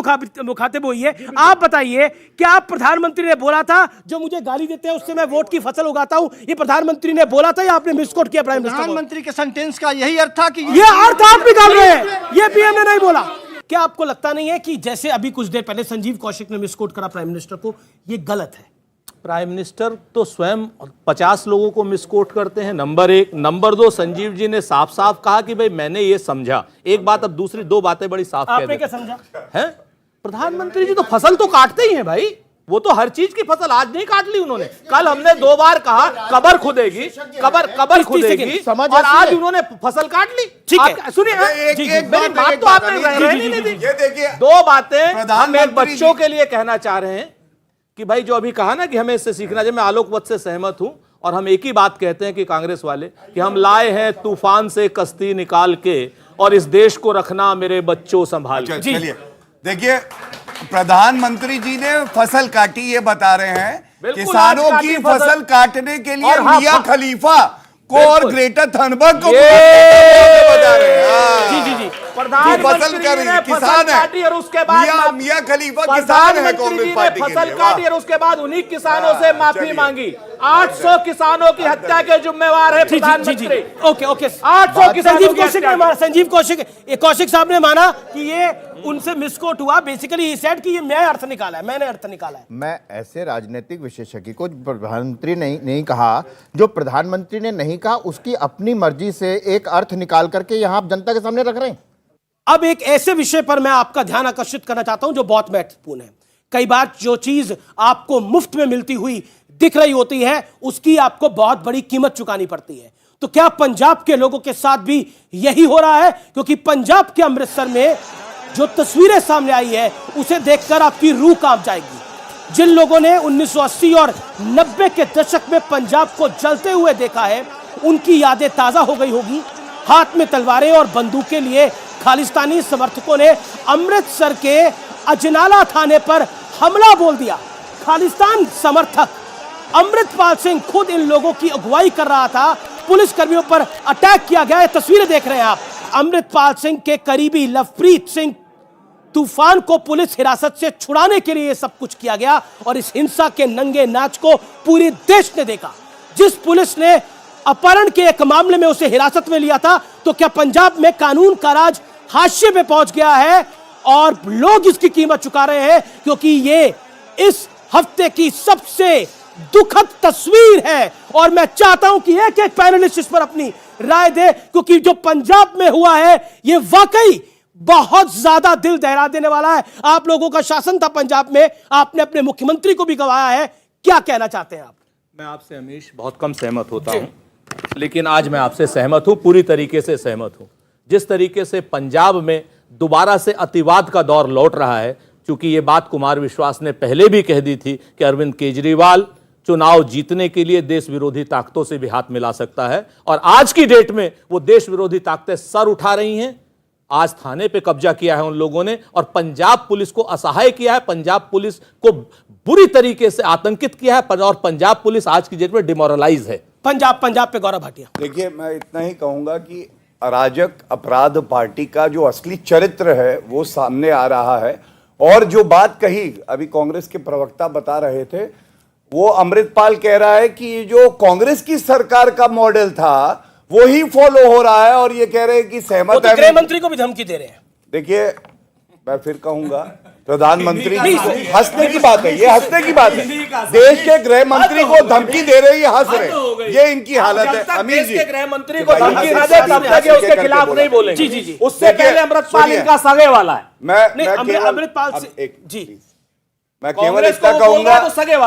मुखातिब होइए। आप बताइए, क्या प्रधानमंत्री ने बोला था जो मुझे गाली देते हैं उससे मैं वोट की फसल उगाता हूं, ये प्रधानमंत्री ने बोला था या आपने मिसकोट किया प्राइम मिनिस्टर? प्रधानमंत्री के सेंटेंस का यही अर्थ था कि ये अर्थ आप निकाल रहे हैं, ये पीएम ने नहीं बोला। क्या आपको लगता नहीं है कि जैसे अभी कुछ देर पहले संजीव कौशिक ने मिसकोट करा प्राइम मिनिस्टर को, ये गलत है? प्राइम मिनिस्टर तो स्वयं 50 लोगों को मिसकोट करते हैं, नंबर 1। नंबर 2, संजीव जी ने साफ साफ कहा कि भाई मैंने ये समझा। एक बात, अब दूसरी 2 बातें बड़ी साफ कह आपने क्या समझा है? प्रधानमंत्री जी तो फसल तो काटते ही हैं भाई, वो तो हर चीज की फसल आज नहीं काट ली उन्होंने। कल हमने 2 बार कहा कबर खुदेगी, कबर खुदेगी, और आज उन्होंने फसल काट ली। ठीक है, सुनिए, मेरी बात तो आपने रहने नहीं दी। ये देखिए 2 बातें हम एक बच्चों के लिए कहना चाह रहे हैं कि भाई जो अभी कहा ना कि हमें इससे सीखना चाहिए, मैं आलोकवत से सहमत हूं। और हम एक ही बात कहते हैं कि कांग्रेस वाले, कि हम लाए हैं तूफान से कश्ती निकाल के, और इस देश को रखना मेरे बच्चों संभाल के। चलिए देखिए, प्रधानमंत्री जी ने फसल काटी, ये बता रहे हैं बिल्कुल, किसानों आज की काटी फसल काटने के लिए और हाँ, मियां खलीफा को और बिल्कुल। ग्रेटर थनबर्ग को ये बता रहे हैं। जी जी जी प्रधानमंत्री ने फसल काटी और उसके बाद मियां खलीफा किसान है कांग्रेस पार्टी के फसल लिए। काटी और उसके बाद उन्हीं किसानों से माफी मांगी। 800 किसानों की हत्या के जिम्मेवार है प्रधानमंत्री। ओके ओके 800 किसानों संजीव की कौशिक हत्या ने माना, संजीव कौशिक साहब ने माना कि ये उनसे मिसकोट हुआ। बेसिकली ही सेड कि ये मैं अर्थ निकाला है, मैंने अर्थ निकाला है। मैं ऐसे राजनीतिक विशेषज्ञ को प्रधानमंत्री नहीं कहा, जो प्रधानमंत्री ने नहीं कहा उसकी अपनी मर्जी से एक अर्थ निकाल करके यहां आप जनता के सामने रख रहे हैं। अब एक ऐसे विषय पर मैं आपका ध्यान आकर्षित करना चाहता हूं जो बहुत महत्वपूर्ण है। कई बार जो चीज आपको मुफ्त में मिलती हुई दिख रही होती है उसकी आपको बहुत बड़ी कीमत चुकानी पड़ती है। तो क्या पंजाब के लोगों के साथ भी यही हो रहा है? क्योंकि पंजाब के अमृतसर में जो तस्वीरें सामने आई है उसे देखकर आपकी रूह कांप जाएगी। जिन लोगों ने 1980 और 90 के दशक में पंजाब को जलते हुए देखा है उनकी यादें ताजा हो गई होगी। हाथ में तलवारें और बंदूकें लिए खालिस्तानी समर्थकों ने अमृतसर के अजनाला थाने पर हमला बोल दिया। खालिस्तान समर्थक अमृतपाल सिंह खुद इन लोगों की अगुवाई कर रहा था। पुलिस कर्मियों पर अटैक किया गया है, तस्वीरें देख रहे हैं आप। अमृतपाल सिंह के करीबी लवप्रीत सिंह तूफान को पुलिस हिरासत से छुड़ाने के लिए सब कुछ किया गया और इस हिंसा के नंगे नाच को पूरे देश ने देखा। जिस पुलिस ने अपहरण के एक मामले में उसे हिरासत में लिया था, तो क्या पंजाब में कानून का राज हाशिए पे पहुंच गया है और लोग इसकी कीमत चुका रहे हैं? क्योंकि ये इस हफ्ते की सबसे दुखद तस्वीर है और मैं चाहता हूं कि एक एक पैनलिस्ट इस पर अपनी राय दे, क्योंकि जो पंजाब में हुआ है ये वाकई बहुत ज्यादा दिल दहला देने वाला है। आप लोगों का शासन था पंजाब में, आपने अपने मुख्यमंत्री को भी गवाया है। क्या कहना चाहते हैं आप? मैं आपसे अमीश बहुत कम सहमत होता हूं, लेकिन आज मैं आपसे सहमत हूं, पूरी तरीके से सहमत हूं। जिस तरीके से पंजाब में दोबारा से अतिवाद का दौर लौट रहा है, क्योंकि ये बात कुमार विश्वास ने पहले भी कह दी थी कि अरविंद केजरीवाल चुनाव जीतने के लिए देश विरोधी ताकतों से भी हाथ मिला सकता है, और आज की डेट में वो देश विरोधी ताकतें सर उठा रही हैं। आज थाने पे कब्जा किया है उन लोगों ने और पंजाब पुलिस को असहाय किया है, पंजाब पुलिस को बुरी तरीके से आतंकित किया है और पंजाब पुलिस आज की डेट में डिमोरलाइज है। पंजाब पे गौरव भाटिया। देखिए, मैं इतना ही कहूंगा कि अराजक अपराध पार्टी का जो असली चरित्र है वो सामने आ रहा है। और जो बात कही अभी कांग्रेस के प्रवक्ता बता रहे थे, वो अमृतपाल कह रहा है कि जो कांग्रेस की सरकार का मॉडल था वो ही फॉलो हो रहा है, और ये कह रहे हैं कि सहमत है। गृह मंत्री को भी धमकी दे रहे हैं। देखिए, मैं फिर कहूंगा, प्रधानमंत्री जी को हंसने की बात है, ये हंसने की बात है। देश के गृह मंत्री को धमकी दे रहे, ये हंस रहे, ये इनकी हालत है। अमीर जी, गृह मंत्री को धमकी न दे तब तक ये उसके खिलाफ नहीं बोलेंगे। जी। उससे पहले अमृतपाल इनका सगे वाला है। अमृतपाल जी, मैं केवल इतना कहूंगा,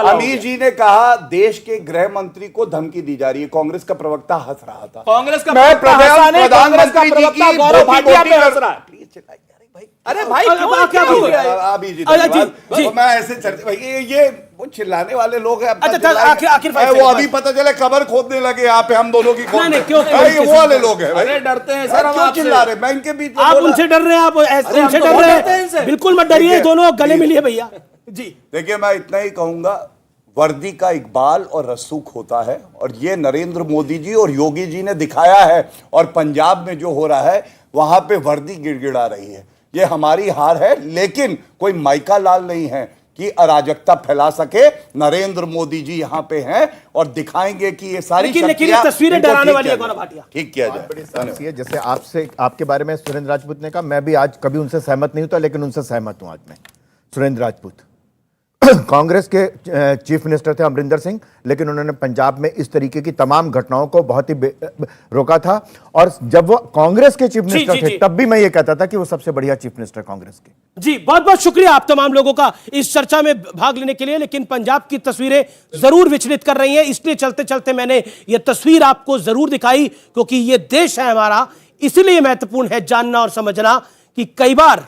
अमीर जी ने कहा देश के गृह मंत्री को धमकी दी जा रही है। कांग्रेस का प्रवक्ता हंस रहा था। कांग्रेस का प्रधानमंत्री जी की गौरव भाटिया पे हंस रहा है। प्लीज चिल्लाइए भाई। अरे भाई क्या बोल रहे हैं अभी जी, मैं ऐसे चर्चा, ये वो चिल्लाने वाले लोग हैं। आखिर वो अभी पता चले कबर खोदने लगे यहाँ पे हम दोनों की। वो वाले लोग हैं। अरे डरते हैं सर, क्यों चिल्ला रहे? मैं इनके बीच आप उनसे डर रहे हैं, आप उनसे डर रहे हैं। बिल्कुल मत डरिए, दोनों गले मिलिए भैया जी। देखिए, मैं इतना ही कहूंगा, वर्दी का इकबाल और रसूख होता है, और ये नरेंद्र मोदी जी और योगी जी ने दिखाया है। और पंजाब में जो हो रहा है वहां पे वर्दी गिड़गिड़ा रही है। ये हमारी हार है, लेकिन कोई माइका लाल नहीं है कि अराजकता फैला सके। नरेंद्र मोदी जी यहाँ पे हैं और दिखाएंगे कि ये सारी तस्वीरें डराने वाली है। गौरव भाटिया, ठीक किया जाए। जैसे आपसे, आपके बारे में सुरेंद्र राजपूत ने कहा, मैं भी आज कभी उनसे सहमत नहीं होता, लेकिन उनसे सहमत हूं आज मैं। सुरेंद्र राजपूत कांग्रेस के चीफ मिनिस्टर थे अमरिंदर सिंह, लेकिन उन्होंने पंजाब में इस तरीके की तमाम घटनाओं को बहुत ही रोका था। और जब वो कांग्रेस के चीफ मिनिस्टर थे तब भी मैं ये कहता था कि वो सबसे बढ़िया चीफ मिनिस्टर कांग्रेस के। जी, बहुत बहुत शुक्रिया आप तमाम लोगों का इस चर्चा में भाग लेने के लिए। लेकिन पंजाब की तस्वीरें जरूर विचलित कर रही हैं, इसलिए चलते चलते मैंने ये तस्वीर आपको जरूर दिखाई, क्योंकि ये देश है हमारा। इसलिए महत्वपूर्ण है जानना और समझना कि कई बार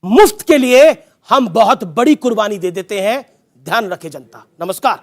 मुफ्त के लिए हम बहुत बड़ी कुर्बानी दे देते हैं। ध्यान रखें जनता। नमस्कार।